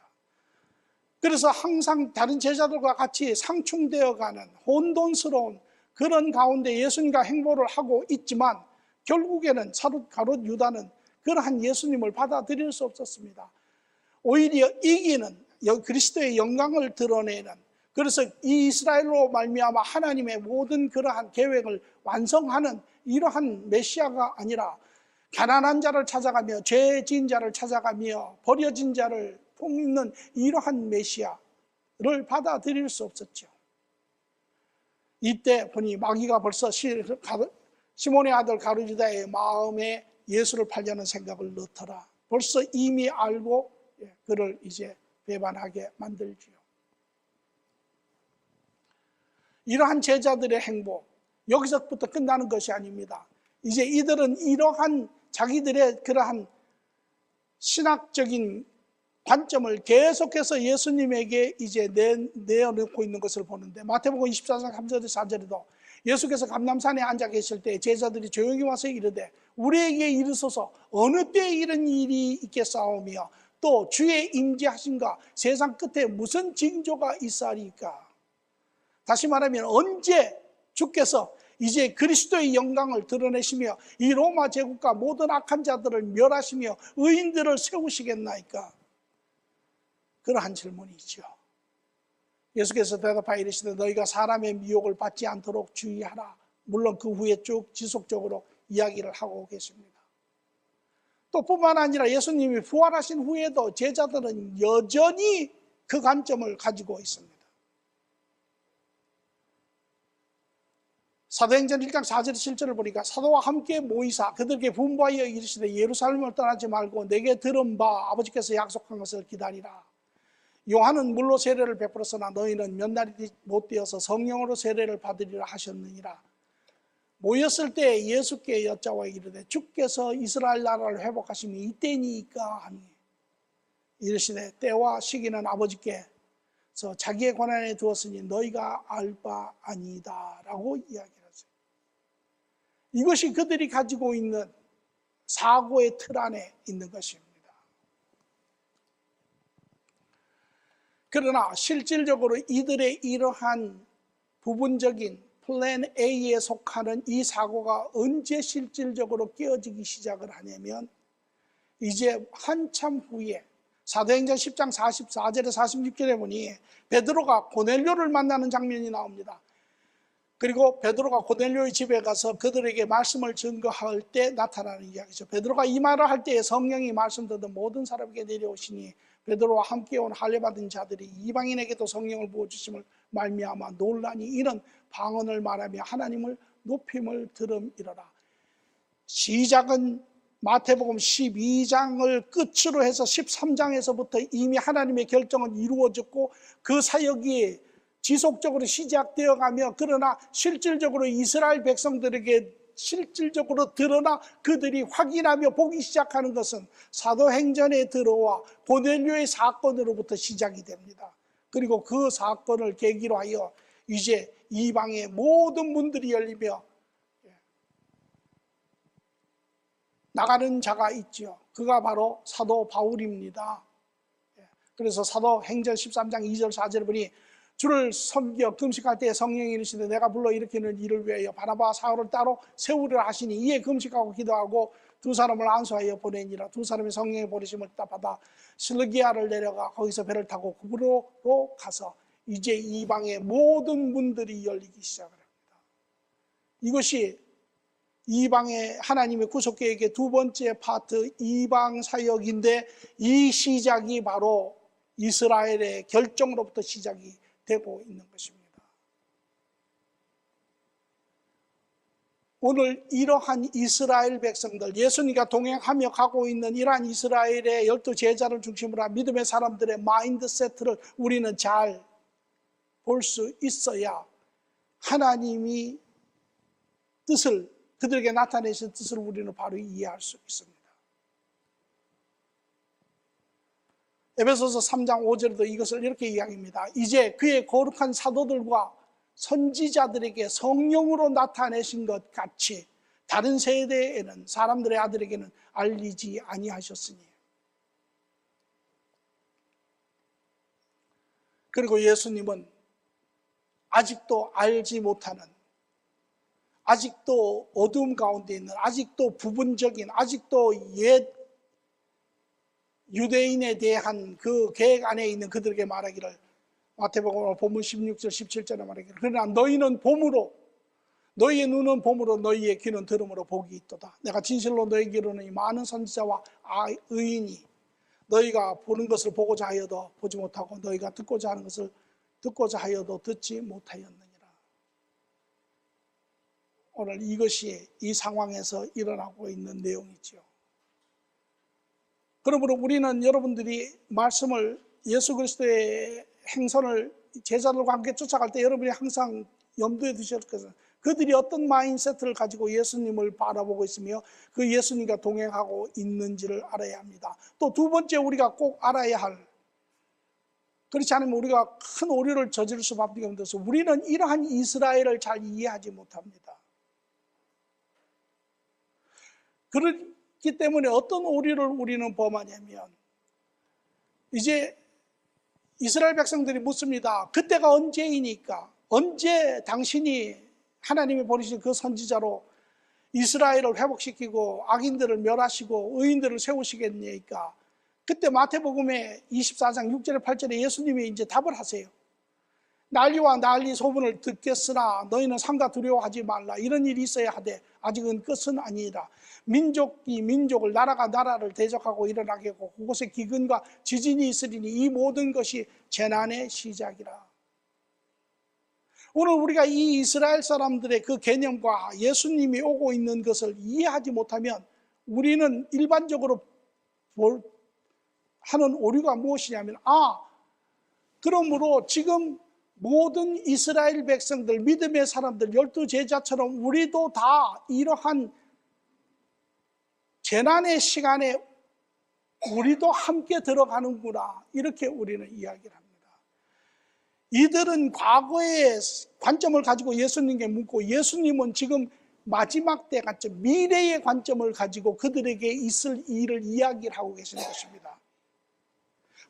Speaker 1: 그래서 항상 다른 제자들과 같이 상충되어 가는 혼돈스러운 그런 가운데 예수님과 행보를 하고 있지만 결국에는 가롯 유다는 그러한 예수님을 받아들일 수 없었습니다. 오히려 이기는 그리스도의 영광을 드러내는 그래서 이 이스라엘로 말미암아 하나님의 모든 그러한 계획을 완성하는 이러한 메시아가 아니라 가난한 자를 찾아가며 죄 지은 자를 찾아가며 버려진 자를 품는 이러한 메시아를 받아들일 수 없었죠. 이때 보니 마귀가 벌써 시몬의 아들 가룟 유다의 마음에 예수를 팔려는 생각을 넣더라. 벌써 이미 알고 그를 이제 배반하게 만들지요. 이러한 제자들의 행보, 여기서부터 끝나는 것이 아닙니다. 이제 이들은 이러한 자기들의 그러한 신학적인 관점을 계속해서 예수님에게 이제 내어놓고 있는 것을 보는데 마태복음 24장 3절 4절에도 예수께서 감람산에 앉아 계실 때 제자들이 조용히 와서 이르되 우리에게 이르소서 어느 때에 이런 일이 있겠사오며 또 주의 임재하심과 세상 끝에 무슨 징조가 있사리까. 다시 말하면 언제 주께서 이제 그리스도의 영광을 드러내시며 이 로마 제국과 모든 악한 자들을 멸하시며 의인들을 세우시겠나이까. 그러한 질문이죠. 예수께서 대답하여 이르시되 너희가 사람의 미혹을 받지 않도록 주의하라. 물론 그 후에 쭉 지속적으로 이야기를 하고 계십니다. 또 뿐만 아니라 예수님이 부활하신 후에도 제자들은 여전히 그 관점을 가지고 있습니다. 사도행전 1장 4절 7절을 보니까 사도와 함께 모이사 그들에게 분부하여 이르시되 예루살렘을 떠나지 말고 내게 들은 바 아버지께서 약속한 것을 기다리라. 요한은 물로 세례를 베풀었으나 너희는 몇 날이 못 되어서 성령으로 세례를 받으리라 하셨느니라. 모였을 때 예수께 여짜와 이르되 주께서 이스라엘 나라를 회복하심이 이때니까 하니 이르시되 때와 시기는 아버지께서 자기의 권한에 두었으니 너희가 알 바 아니다 라고 이야기하세요. 이것이 그들이 가지고 있는 사고의 틀 안에 있는 것입니다. 그러나 실질적으로 이들의 이러한 부분적인 플랜 A에 속하는 이 사고가 언제 실질적으로 깨어지기 시작을 하냐면 이제 한참 후에 사도행전 10장 44절에 46절에 보니 베드로가 고넬료를 만나는 장면이 나옵니다. 그리고 베드로가 고넬료의 집에 가서 그들에게 말씀을 증거할 때 나타나는 이야기죠. 베드로가 이 말을 할 때에 성령이 말씀 듣는 모든 사람에게 내려오시니 베드로와 함께 온 할례받은 자들이 이방인에게도 성령을 부어주심을 말미암아 놀라니 이는 방언을 말하며 하나님을 높임을 들음이러라. 시작은 마태복음 12장을 끝으로 해서 13장에서부터 이미 하나님의 결정은 이루어졌고 그 사역이 지속적으로 시작되어 가며, 그러나 실질적으로 이스라엘 백성들에게 실질적으로 드러나 그들이 확인하며 보기 시작하는 것은 사도행전에 들어와 고넬료의 사건으로부터 시작이 됩니다. 그리고 그 사건을 계기로 하여 이제 이방의 모든 문들이 열리며 나가는 자가 있지요. 그가 바로 사도 바울입니다. 그래서 사도행전 13장 2절 4절을 보니 주를 섬겨 금식할 때 성령이 이르시되 내가 불러 일으키는 일을 위하여 바나바와 사울을 따로 세우리라 하시니 이에 금식하고 기도하고 두 사람을 안수하여 보내니라. 두 사람이 성령의 버리심을 받아 실르기아를 내려가 거기서 배를 타고 구브로로 가서 이제 이방의 모든 문들이 열리기 시작을 합니다. 이것이 이방의 하나님의 구속계획의 두 번째 파트, 이방 사역인데, 이 시작이 바로 이스라엘의 결정으로부터 시작이 되고 있는 것입니다. 오늘 이러한 이스라엘 백성들, 예수님과 동행하며 가고 있는 이러한 이스라엘의 12 제자를 중심으로 한 믿음의 사람들의 마인드세트를 우리는 잘 볼 수 있어야 하나님이 뜻을, 그들에게 나타내신 뜻을 우리는 바로 이해할 수 있습니다. 에베소서 3장 5절에도 이것을 이렇게 이야기합니다. 이제 그의 거룩한 사도들과 선지자들에게 성령으로 나타내신 것 같이 다른 세대에는, 사람들의 아들에게는 알리지 아니하셨으니. 그리고 예수님은 아직도 알지 못하는, 아직도 어두움 가운데 있는, 아직도 부분적인, 아직도 옛 유대인에 대한 그 계획 안에 있는 그들에게 말하기를, 마태복음 본문 16절 17절에 말하기를, 그러나 너희는 봄으로, 너희의 눈은 봄으로 너희의 귀는 들음으로 복이 있도다. 내가 진실로 너희에게 이르노니 많은 선지자와 의인이 너희가 보는 것을 보고자 하여도 보지 못하고 너희가 듣고자 하는 것을 듣고자 하여도 듣지 못하였느니라. 오늘 이것이 이 상황에서 일어나고 있는 내용이지요. 그러므로 우리는 여러분들이 말씀을, 예수 그리스도의 행선을 제자들과 함께 쫓아갈 때 여러분이 항상 염두에 두셔야 할 것은 그들이 어떤 마인드세트를 가지고 예수님을 바라보고 있으며 그 예수님과 동행하고 있는지를 알아야 합니다. 또 두 번째 우리가 꼭 알아야 할, 그렇지 않으면 우리가 큰 오류를 저지를 수밖에 없어서 우리는 이러한 이스라엘을 잘 이해하지 못합니다. 그렇기 때문에 어떤 오류를 우리는 범하냐면, 이제 이스라엘 백성들이 묻습니다. 그때가 언제이니까, 언제 당신이 하나님이 보내신 그 선지자로 이스라엘을 회복시키고 악인들을 멸하시고 의인들을 세우시겠냐니까. 그때 마태복음의 24장 6절에 8절에 예수님이 이제 답을 하세요. 난리와 난리 소문을 듣겠으나 너희는 삼가 두려워하지 말라. 이런 일이 있어야 하되 아직은 끝은 아니라 민족이 민족을, 나라가 나라를 대적하고 일어나겠고 그곳에 기근과 지진이 있으리니 이 모든 것이 재난의 시작이라. 오늘 우리가 이 이스라엘 사람들의 그 개념과 예수님이 오고 있는 것을 이해하지 못하면 우리는 일반적으로 하는 오류가 무엇이냐면, 그러므로 지금 모든 이스라엘 백성들, 믿음의 사람들, 12 제자처럼 우리도 다 이러한 재난의 시간에 우리도 함께 들어가는구나, 이렇게 우리는 이야기를 합니다. 이들은 과거의 관점을 가지고 예수님께 묻고, 예수님은 지금 마지막 때 관점, 미래의 관점을 가지고 그들에게 있을 일을 이야기를 하고 계시는 것입니다.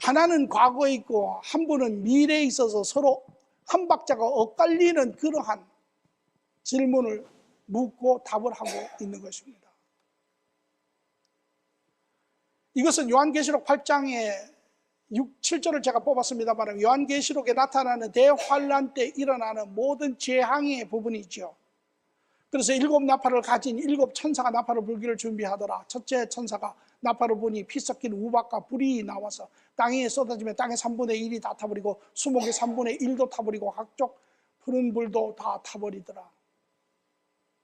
Speaker 1: 하나는 과거에 있고 한 분은 미래에 있어서 서로 한 박자가 엇갈리는 그러한 질문을 묻고 답을 하고 있는 것입니다. 이것은 요한계시록 8장에 7절을 제가 뽑았습니다만 요한계시록에 나타나는 대환란 때 일어나는 모든 재앙의 부분이죠. 그래서 7 나팔을 가진 7 천사가 나팔을 불기를 준비하더라. 첫째 천사가 나팔을 부니 피 섞인 우박과 불이 나와서 땅에 쏟아지며 땅의 3분의 1이 다 타버리고 수목의 3분의 1도 타버리고 각종 푸른 불도 다 타버리더라.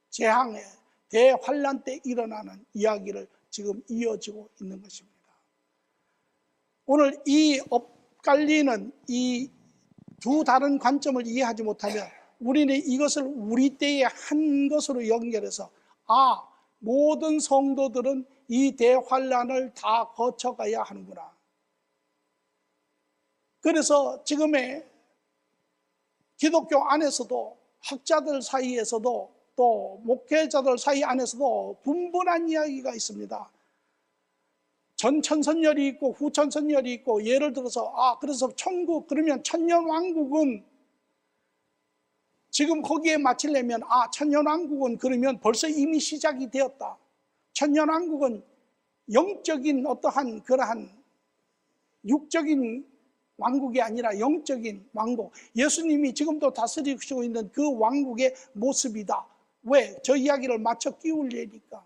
Speaker 1: 재앙의 대환란 때 일어나는 이야기를 지금 이어지고 있는 것입니다. 오늘 이 엇갈리는 이 두 다른 관점을 이해하지 못하면 우리는 이것을 우리 때의 한 것으로 연결해서 모든 성도들은 이 대환란을 다 거쳐가야 하는구나. 그래서 지금의 기독교 안에서도 학자들 사이에서도 또 목회자들 사이 안에서도 분분한 이야기가 있습니다. 전천선열이 있고 후천선열이 있고, 예를 들어서 그래서 천국, 그러면 천년왕국은 지금 거기에 맞추려면 천년왕국은 그러면 벌써 이미 시작이 되었다. 천년왕국은 영적인 어떠한 그러한 육적인 왕국이 아니라 영적인 왕국, 예수님이 지금도 다스리시고 있는 그 왕국의 모습이다. 왜? 저 이야기를 맞춰 끼우려니까.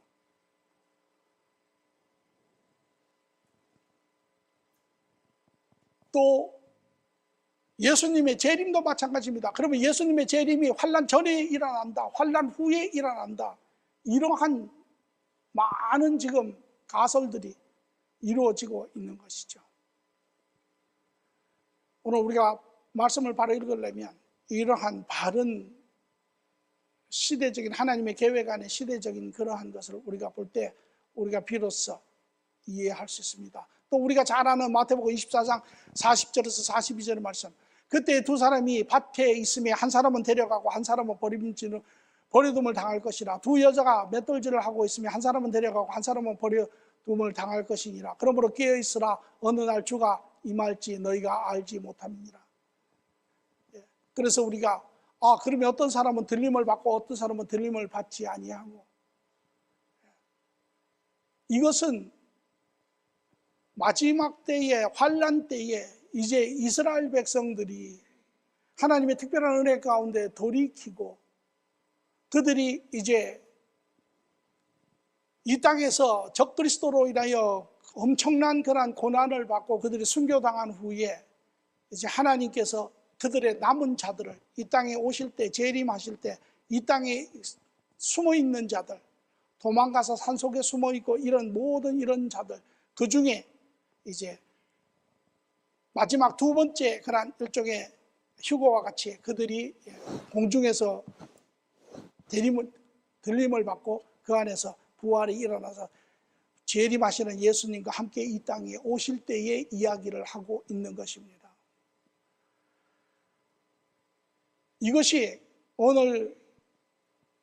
Speaker 1: 또 예수님의 재림도 마찬가지입니다. 그러면 예수님의 재림이 환난 전에 일어난다, 환난 후에 일어난다, 이러한 많은 지금 가설들이 이루어지고 있는 것이죠. 오늘 우리가 말씀을 바로 읽으려면 이러한 바른 시대적인 하나님의 계획 안에 시대적인 그러한 것을 우리가 볼 때 우리가 비로소 이해할 수 있습니다. 또 우리가 잘 아는 마태복음 24장 40절에서 42절의 말씀, 그때 두 사람이 밭에 있으며 한 사람은 데려가고 한 사람은 버려둠을 당할 것이라. 두 여자가 맷돌질을 하고 있으며 한 사람은 데려가고 한 사람은 버려둠을 당할 것이니라. 그러므로 깨어있으라. 어느 날 주가 임할지 너희가 알지 못함이니라. 그래서 우리가 그러면 어떤 사람은 들림을 받고 어떤 사람은 들림을 받지 아니하고, 이것은 마지막 때에, 환난 때에 이제 이스라엘 백성들이 하나님의 특별한 은혜 가운데 돌이키고 그들이 이제 이 땅에서 적그리스도로 인하여 엄청난 그러한 고난을 받고 그들이 순교당한 후에 이제 하나님께서 그들의 남은 자들을 이 땅에 오실 때, 재림하실 때 이 땅에 숨어 있는 자들, 도망가서 산속에 숨어 있고 이런 모든 이런 자들, 그 중에 이제 마지막 두 번째 그런 일종의 휴거와 같이 그들이 공중에서 들림을 받고 그 안에서 부활이 일어나서 재림하시는 예수님과 함께 이 땅에 오실 때의 이야기를 하고 있는 것입니다. 이것이 오늘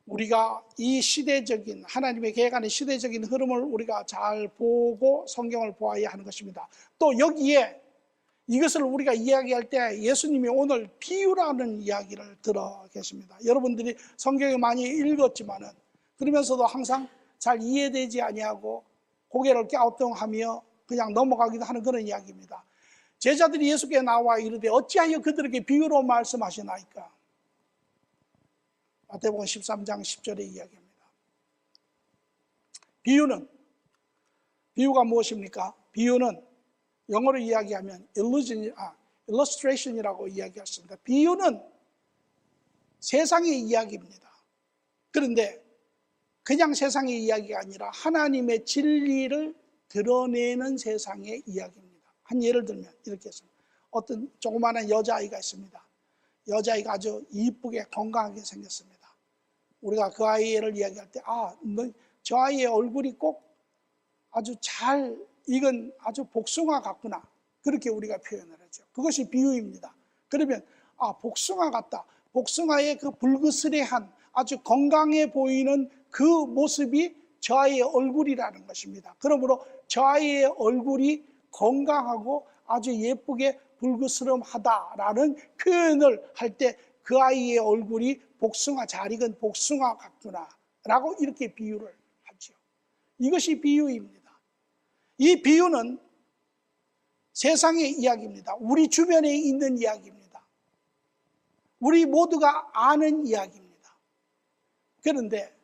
Speaker 1: 우리가 이 시대적인 하나님의 계획 안의 시대적인 흐름을 우리가 잘 보고 성경을 보아야 하는 것입니다. 또 여기에 이것을 우리가 이야기할 때 예수님이 오늘 비유라는 이야기를 들어 계십니다. 여러분들이 성경을 많이 읽었지만은 그러면서도 항상 잘 이해되지 아니하고 고개를 갸우뚱하며 그냥 넘어가기도 하는 그런 이야기입니다. 제자들이 예수께 나와 이르되 어찌하여 그들에게 비유로 말씀하시나이까? 마태복음 13장 10절의 이야기입니다. 비유가 무엇입니까? 비유는 영어로 이야기하면 illustration이라고 이야기할 수 있습니다. 비유는 세상의 이야기입니다. 그런데 그냥 세상의 이야기가 아니라 하나님의 진리를 드러내는 세상의 이야기입니다. 한 예를 들면 이렇게 했습니다. 어떤 조그마한 여자아이가 있습니다. 여자아이가 아주 이쁘게 건강하게 생겼습니다. 우리가 그 아이를 이야기할 때 저 아이의 얼굴이 꼭 아주 잘 익은 아주 복숭아 같구나, 그렇게 우리가 표현을 하죠. 그것이 비유입니다. 그러면 복숭아 같다, 복숭아의 그 불그스레한 아주 건강해 보이는 그 모습이 저 아이의 얼굴이라는 것입니다. 그러므로 저 아이의 얼굴이 건강하고 아주 예쁘게 불그스름하다라는 표현을 할 때 그 아이의 얼굴이 잘 익은 복숭아 같구나 라고 이렇게 비유를 하죠. 이것이 비유입니다. 이 비유는 세상의 이야기입니다. 우리 주변에 있는 이야기입니다. 우리 모두가 아는 이야기입니다. 그런데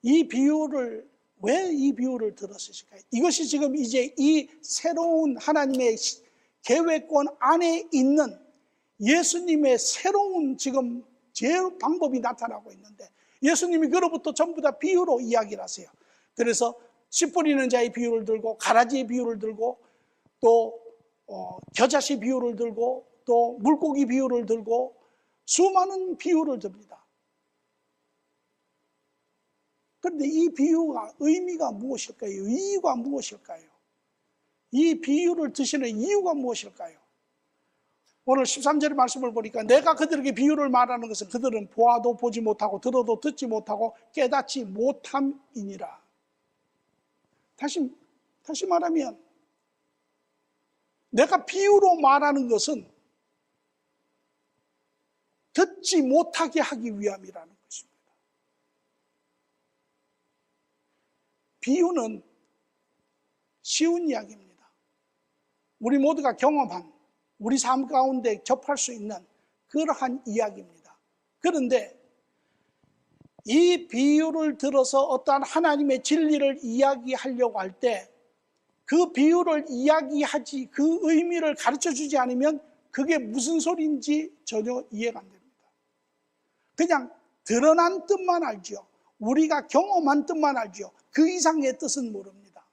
Speaker 1: 이 비유를 왜 이 비유를 들었을까요? 이것이 지금 이제 이 새로운 하나님의 계획권 안에 있는 예수님의 새로운 지금 방법이 나타나고 있는데, 예수님이 그로부터 전부 다 비유로 이야기를 하세요. 그래서 씨 뿌리는 자의 비유를 들고, 가라지의 비유를 들고, 또 겨자씨 비유를 들고, 또 물고기 비유를 들고, 수많은 비유를 듭니다. 그런데 이 비유가 의미가 무엇일까요? 이유가 무엇일까요? 이 비유를 드시는 이유가 무엇일까요? 오늘 13절의 말씀을 보니까 내가 그들에게 비유를 말하는 것은 그들은 보아도 보지 못하고 들어도 듣지 못하고 깨닫지 못함이니라. 다시 말하면 내가 비유로 말하는 것은 듣지 못하게 하기 위함이라는 것입니다. 비유는 쉬운 이야기입니다. 우리 모두가 경험한, 우리 삶 가운데 접할 수 있는 그러한 이야기입니다. 그런데 이 비유를 들어서 어떠한 하나님의 진리를 이야기하려고 할 때 그 비유를 이야기하지, 그 의미를 가르쳐주지 않으면 그게 무슨 소리인지 전혀 이해가 안 됩니다. 그냥 드러난 뜻만 알죠. 우리가 경험한 뜻만 알죠. 그 이상의 뜻은 모릅니다.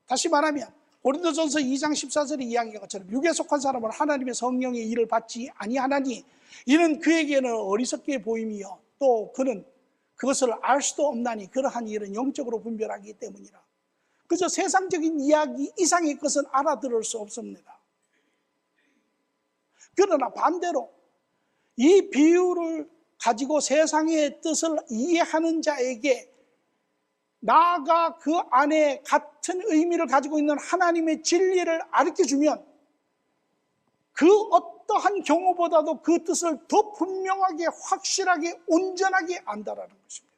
Speaker 1: 다시 말하면 고린도전서 2장 14절에 이야기한 것처럼 육에 속한 사람은 하나님의 성령의 일을 받지 아니하나니 이는 그에게는 어리석게 보임이요 또 그는 그것을 알 수도 없나니 그러한 일은 영적으로 분별하기 때문이라. 그저 세상적인 이야기 이상의 것은 알아들을 수 없습니다. 그러나 반대로 이 비유를 가지고 세상의 뜻을 이해하는 자에게 나아가 그 안에 같은 의미를 가지고 있는 하나님의 진리를 가르쳐주면 그 어떠한 경우보다도 그 뜻을 더 분명하게, 확실하게, 온전하게 안다라는 것입니다.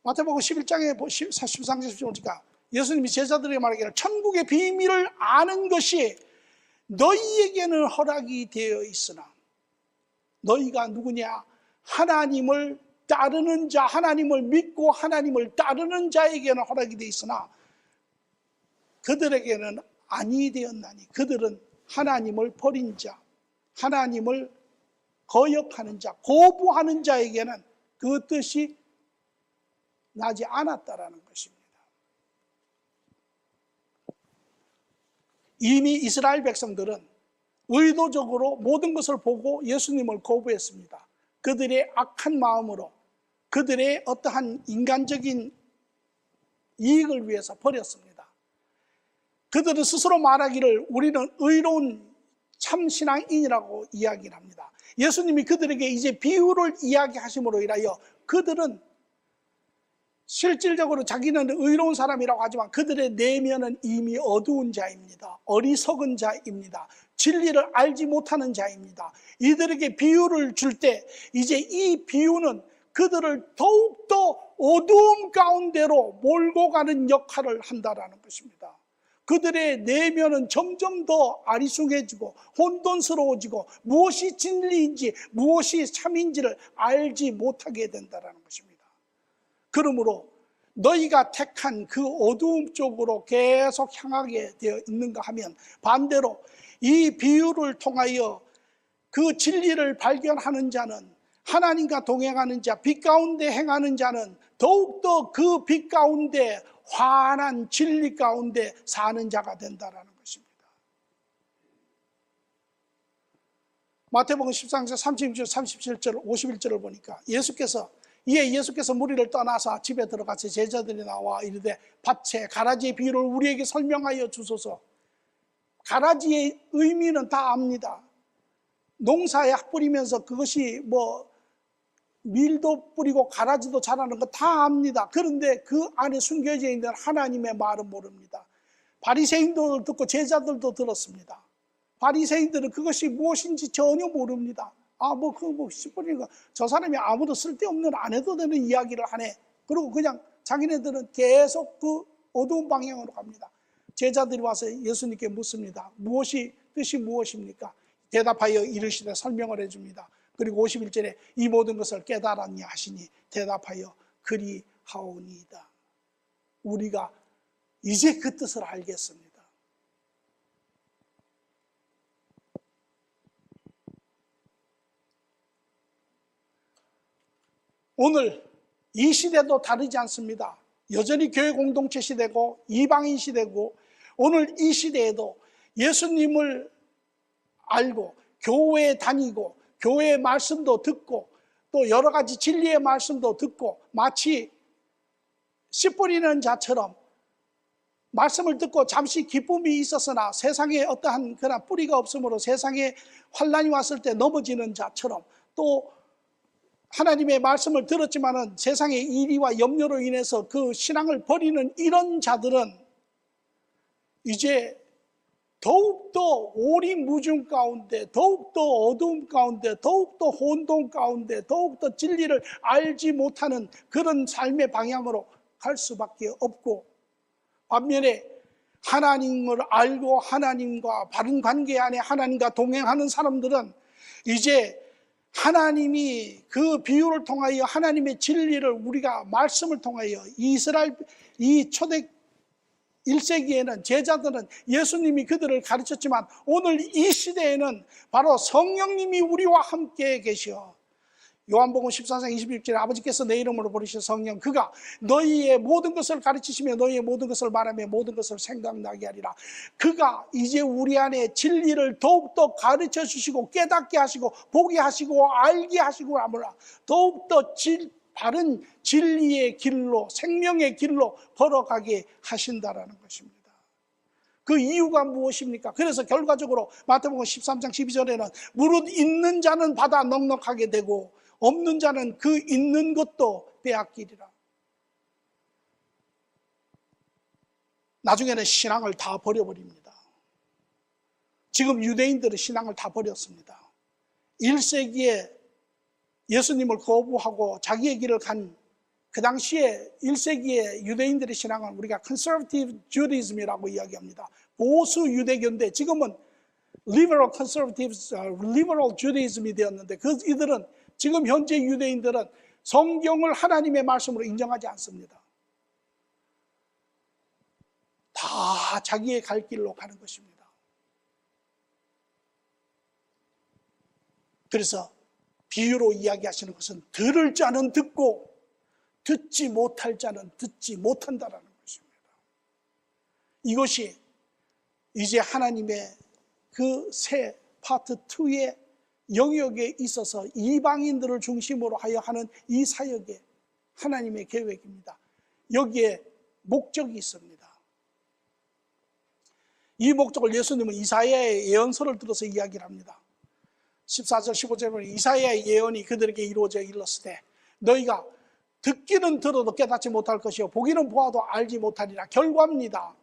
Speaker 1: 마태복음 11장에 13절 보니까 예수님이 제자들에게 말하기를 천국의 비밀을 아는 것이 너희에게는 허락이 되어 있으나 너희가 누구냐? 하나님을 따르는 자, 하나님을 믿고 하나님을 따르는 자에게는 허락이 되어 있으나 그들에게는 아니 되었나니 그들은 하나님을 버린 자, 하나님을 거역하는 자, 거부하는 자에게는 그 뜻이 나지 않았다라는 것입니다. 이미 이스라엘 백성들은 의도적으로 모든 것을 보고 예수님을 거부했습니다. 그들의 악한 마음으로 그들의 어떠한 인간적인 이익을 위해서 버렸습니다. 그들은 스스로 말하기를 우리는 의로운 참신앙인이라고 이야기를 합니다. 예수님이 그들에게 이제 비유를 이야기하심으로 인하여 그들은 실질적으로 자기는 의로운 사람이라고 하지만 그들의 내면은 이미 어두운 자입니다. 어리석은 자입니다. 진리를 알지 못하는 자입니다. 이들에게 비유를 줄 때 이제 이 비유는 그들을 더욱더 어두움 가운데로 몰고 가는 역할을 한다라는 것입니다. 그들의 내면은 점점 더 아리송해지고 혼돈스러워지고 무엇이 진리인지 무엇이 참인지를 알지 못하게 된다라는 것입니다. 그러므로 너희가 택한 그 어두움 쪽으로 계속 향하게 되어 있는가 하면 반대로 이 비유를 통하여 그 진리를 발견하는 자는 하나님과 동행하는 자, 빛 가운데 행하는 자는 더욱더 그 빛 가운데 환한 진리 가운데 사는 자가 된다는 것입니다. 마태복음 13장 36절, 37절, 51절을 보니까 예수께서 무리를 떠나서 집에 들어가서 제자들이 나와 이르되 밭에 가라지의 비유를 우리에게 설명하여 주소서. 가라지의 의미는 다 압니다. 농사에 뿌리면서 그것이 밀도 뿌리고 가라지도 자라는 거 다 압니다. 그런데 그 안에 숨겨져 있는 하나님의 말은 모릅니다. 바리새인도 듣고 제자들도 들었습니다. 바리새인들은 그것이 무엇인지 전혀 모릅니다. 씨 뿌리니까 저 사람이 아무도 쓸데없는 안 해도 되는 이야기를 하네. 그리고 그냥 자기네들은 계속 그 어두운 방향으로 갑니다. 제자들이 와서 예수님께 묻습니다. 뜻이 무엇입니까? 대답하여 이르시되 설명을 해줍니다. 그리고 51절에 이 모든 것을 깨달았냐 하시니 대답하여 그리하오니이다. 우리가 이제 그 뜻을 알겠습니다. 오늘 이 시대도 다르지 않습니다. 여전히 교회 공동체 시대고 이방인 시대고, 오늘 이 시대에도 예수님을 알고 교회에 다니고 교회의 말씀도 듣고 또 여러 가지 진리의 말씀도 듣고 마치 씨 뿌리는 자처럼 말씀을 듣고 잠시 기쁨이 있었으나 세상에 어떠한 그런 뿌리가 없으므로 세상에 환난이 왔을 때 넘어지는 자처럼, 또 하나님의 말씀을 들었지만은 세상의 이리와 염려로 인해서 그 신앙을 버리는 이런 자들은 이제 더욱더 오리무중 가운데, 더욱더 어두움 가운데, 더욱더 혼돈 가운데, 더욱더 진리를 알지 못하는 그런 삶의 방향으로 갈 수밖에 없고, 반면에 하나님을 알고 하나님과 바른 관계 안에 하나님과 동행하는 사람들은 이제 하나님이 그 비유를 통하여 하나님의 진리를 우리가 말씀을 통하여 이 초대 1세기에는 제자들은 예수님이 그들을 가르쳤지만 오늘 이 시대에는 바로 성령님이 우리와 함께 계시어 요한복음 14장 26절에 아버지께서 내 이름으로 부르신 성령, 그가 너희의 모든 것을 가르치시며 너희의 모든 것을 말하며 모든 것을 생각나게 하리라. 그가 이제 우리 안에 진리를 더욱더 가르쳐 주시고 깨닫게 하시고 보게 하시고 알게 하시고 하므라 더욱더 바른 진리의 길로, 생명의 길로 걸어가게 하신다라는 것입니다. 그 이유가 무엇입니까? 그래서 결과적으로 마태복음 13장 12절에는 무릇 있는 자는 받아 넉넉하게 되고 없는 자는 그 있는 것도 빼앗기리라. 나중에는 신앙을 다 버려버립니다. 지금 유대인들은 신앙을 다 버렸습니다. 1세기에 예수님을 거부하고 자기의 길을 간 그 당시에 1세기의 유대인들의 신앙은 우리가 conservative Judaism이라고 이야기합니다. 보수 유대교인데 지금은 liberal conservatives, liberal Judaism이 되었는데 이들은 지금 현재 유대인들은 성경을 하나님의 말씀으로 인정하지 않습니다. 다 자기의 갈 길로 가는 것입니다. 그래서 비유로 이야기하시는 것은 들을 자는 듣고 듣지 못할 자는 듣지 못한다라는 것입니다. 이것이 이제 하나님의 그 새 파트 2의 영역에 있어서 이방인들을 중심으로 하여 하는 이 사역의 하나님의 계획입니다. 여기에 목적이 있습니다. 이 목적을 예수님은 이사야의 예언서를 들어서 이야기를 합니다. 14절 15절에 보면 이사야의 예언이 그들에게 이루어져 일렀을 때 너희가 듣기는 들어도 깨닫지 못할 것이요 보기는 보아도 알지 못하리라. 결과입니다.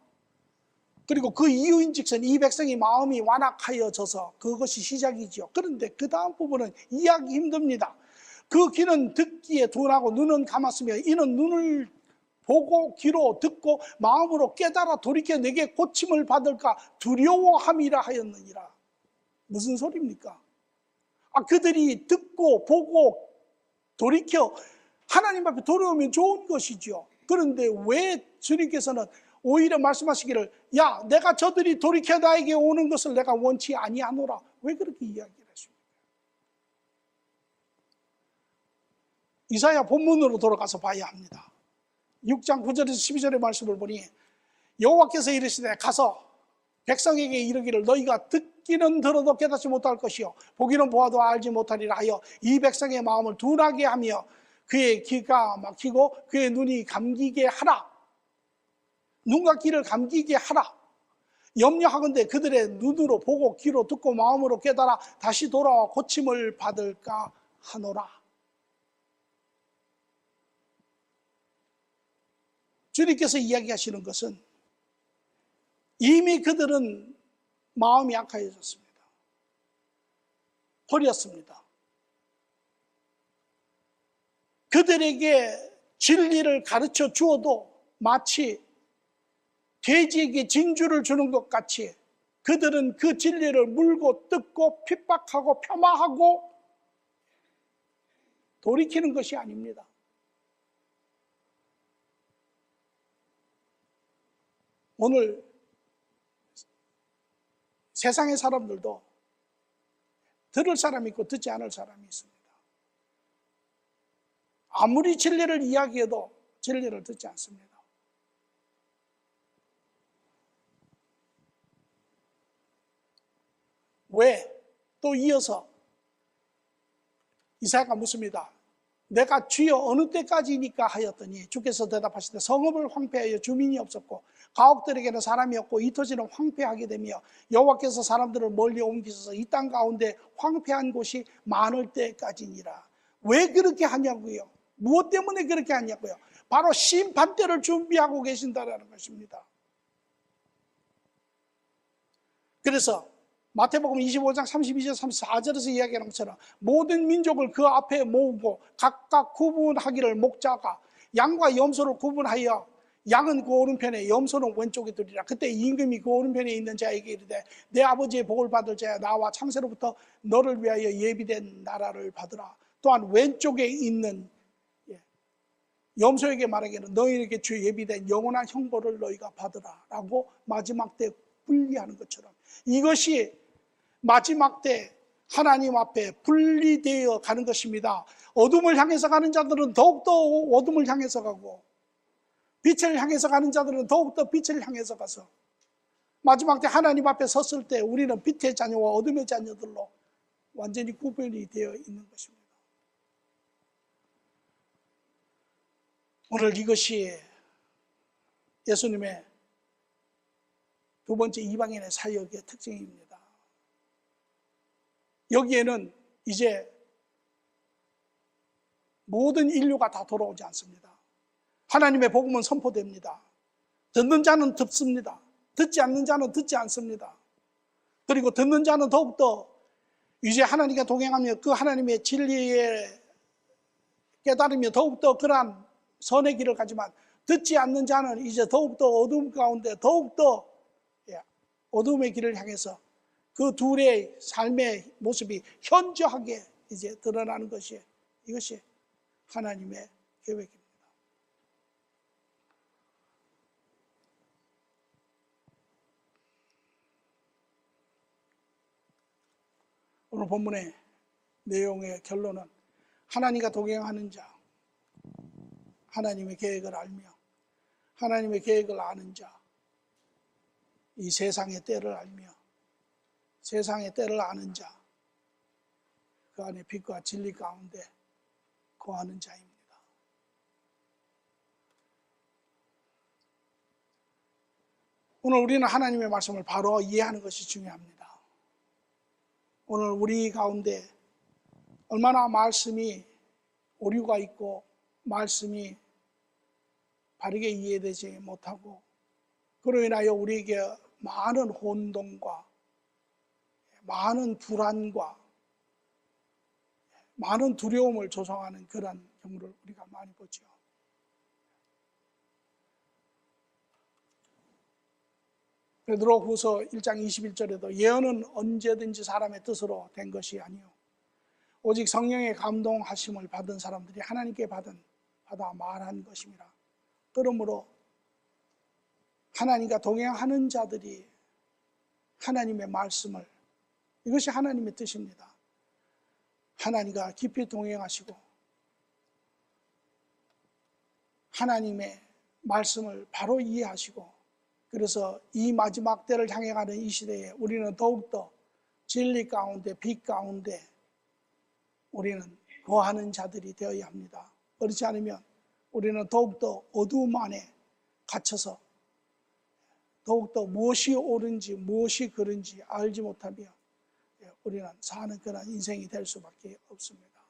Speaker 1: 그리고 그 이유인즉슨 이 백성이 마음이 완악하여져서 그것이 시작이지요. 그런데 그 다음 부분은 이해하기 힘듭니다. 그 귀는 듣기에 둔하고 눈은 감았으며 이는 눈을 보고 귀로 듣고 마음으로 깨달아 돌이켜 내게 고침을 받을까 두려워함이라 하였느니라. 무슨 소리입니까? 그들이 듣고 보고 돌이켜 하나님 앞에 돌아오면 좋은 것이죠. 그런데 왜 주님께서는 오히려 말씀하시기를 야 내가 저들이 돌이켜 나에게 오는 것을 내가 원치 아니하노라. 왜 그렇게 이야기를 하십니까? 이사야 본문으로 돌아가서 봐야 합니다. 6장 9절에서 12절의 말씀을 보니 여호와께서 이르시되 가서 백성에게 이르기를 너희가 듣기는 들어도 깨닫지 못할 것이요 보기는 보아도 알지 못하리라 하여 이 백성의 마음을 둔하게 하며 그의 귀가 막히고 그의 눈이 감기게 하라. 눈과 귀를 감기게 하라. 염려하건대 그들의 눈으로 보고 귀로 듣고 마음으로 깨달아 다시 돌아와 고침을 받을까 하노라. 주님께서 이야기하시는 것은 이미 그들은 마음이 약해졌습니다. 버렸습니다. 그들에게 진리를 가르쳐 주어도 마치 돼지에게 진주를 주는 것 같이 그들은 그 진리를 물고 뜯고 핍박하고 폄하하고 돌이키는 것이 아닙니다. 오늘 세상의 사람들도 들을 사람이 있고 듣지 않을 사람이 있습니다. 아무리 진리를 이야기해도 진리를 듣지 않습니다. 왜? 또 이어서 이사야가 묻습니다. 내가 주여 어느 때까지니까 하였더니 주께서 대답하시되 성읍을 황폐하여 주민이 없었고 가옥들에게는 사람이 없고 이 토지는 황폐하게 되며 여호와께서 사람들을 멀리 옮기셔서 이 땅 가운데 황폐한 곳이 많을 때까지니라. 왜 그렇게 하냐고요? 무엇 때문에 그렇게 하냐고요? 바로 심판 때를 준비하고 계신다라는 것입니다. 그래서 마태복음 25장 32절 34절에서 이야기하는 것처럼 모든 민족을 그 앞에 모으고 각각 구분하기를 목자가 양과 염소를 구분하여 양은 그 오른편에 염소는 왼쪽에 두리라. 그때 임금이 그 오른편에 있는 자에게 이르되 내 아버지의 복을 받을 자야 나와 창세로부터 너를 위하여 예비된 나라를 받으라. 또한 왼쪽에 있는 염소에게 말하기는 너희에게 주 예비된 영원한 형벌을 너희가 받으라 라고 마지막 때 분리하는 것처럼 이것이 마지막 때 하나님 앞에 분리되어 가는 것입니다. 어둠을 향해서 가는 자들은 더욱더 어둠을 향해서 가고 빛을 향해서 가는 자들은 더욱더 빛을 향해서 가서 마지막 때 하나님 앞에 섰을 때 우리는 빛의 자녀와 어둠의 자녀들로 완전히 구별이 되어 있는 것입니다. 오늘 이것이 예수님의 두 번째 이방인의 사역의 특징입니다. 여기에는 이제 모든 인류가 다 돌아오지 않습니다. 하나님의 복음은 선포됩니다. 듣는 자는 듣습니다. 듣지 않는 자는 듣지 않습니다. 그리고 듣는 자는 더욱더 이제 하나님과 동행하며 그 하나님의 진리에 깨달으며 더욱더 그러한 선의 길을 가지만 듣지 않는 자는 이제 더욱더 어둠 가운데 더욱더 어둠의 길을 향해서 그 둘의 삶의 모습이 현저하게 이제 드러나는 것이 이것이 하나님의 계획입니다. 오늘 본문의 내용의 결론은 하나님과 동행하는 자, 하나님의 계획을 알며 하나님의 계획을 아는 자, 이 세상의 때를 알며 세상의 때를 아는 자, 그 안에 빛과 진리 가운데 거하는 자입니다. 오늘 우리는 하나님의 말씀을 바로 이해하는 것이 중요합니다. 오늘 우리 가운데 얼마나 말씀이 오류가 있고 말씀이 바르게 이해되지 못하고 그로 인하여 우리에게 많은 혼동과 많은 불안과 많은 두려움을 조성하는 그런 경우를 우리가 많이 보죠. 베드로후서 1장 21절에도 예언은 언제든지 사람의 뜻으로 된 것이 아니요 오직 성령의 감동하심을 받은 사람들이 하나님께 받아 말한 것입니다. 그러므로 하나님과 동행하는 자들이 하나님의 말씀을 이것이 하나님의 뜻입니다. 하나님과 깊이 동행하시고 하나님의 말씀을 바로 이해하시고 그래서 이 마지막 때를 향해 가는 이 시대에 우리는 더욱더 진리 가운데 빛 가운데 우리는 거하는 자들이 되어야 합니다. 그렇지 않으면 우리는 더욱더 어두움 안에 갇혀서 더욱더 무엇이 옳은지 무엇이 그른지 알지 못하며 우리는 사는 그런 인생이 될 수밖에 없습니다.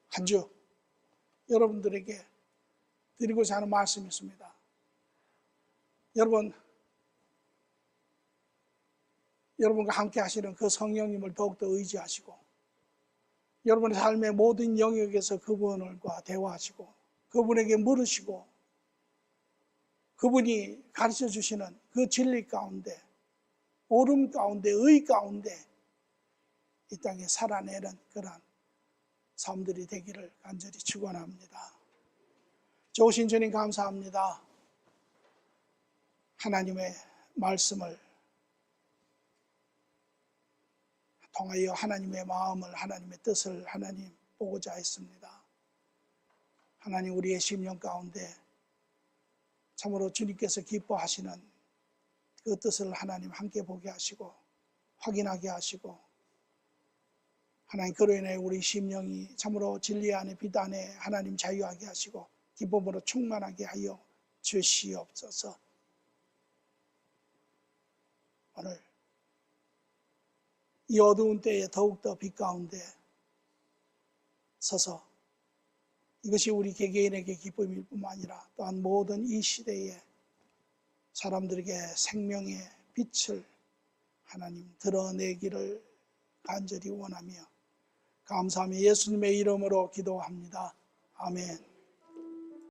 Speaker 1: 한 주 여러분들에게 드리고자 하는 말씀이 있습니다. 여러분과 함께 하시는 그 성령님을 더욱더 의지하시고 여러분의 삶의 모든 영역에서 그분과 대화하시고 그분에게 물으시고 그분이 가르쳐 주시는 그 진리 가운데, 옳음 가운데, 의 가운데 이 땅에 살아내는 그러한 삶들이 되기를 간절히 축원합니다. 좋으신 주님 감사합니다. 하나님의 말씀을 통하여 하나님의 마음을, 하나님의 뜻을 하나님 보고자 했습니다. 하나님, 우리의 심령 가운데 참으로 주님께서 기뻐하시는 그 뜻을 하나님 함께 보게 하시고 확인하게 하시고, 하나님 그로 인해 우리 심령이 참으로 진리 안에 빛 안에 하나님 자유하게 하시고 기쁨으로 충만하게 하여 주시옵소서. 오늘 이 어두운 때에 더욱더 빛 가운데 서서 이것이 우리 개개인에게 기쁨일 뿐만 아니라 또한 모든 이 시대에 사람들에게 생명의 빛을 하나님 드러내기를 간절히 원하며 감사하며 예수님의 이름으로 기도합니다. 아멘.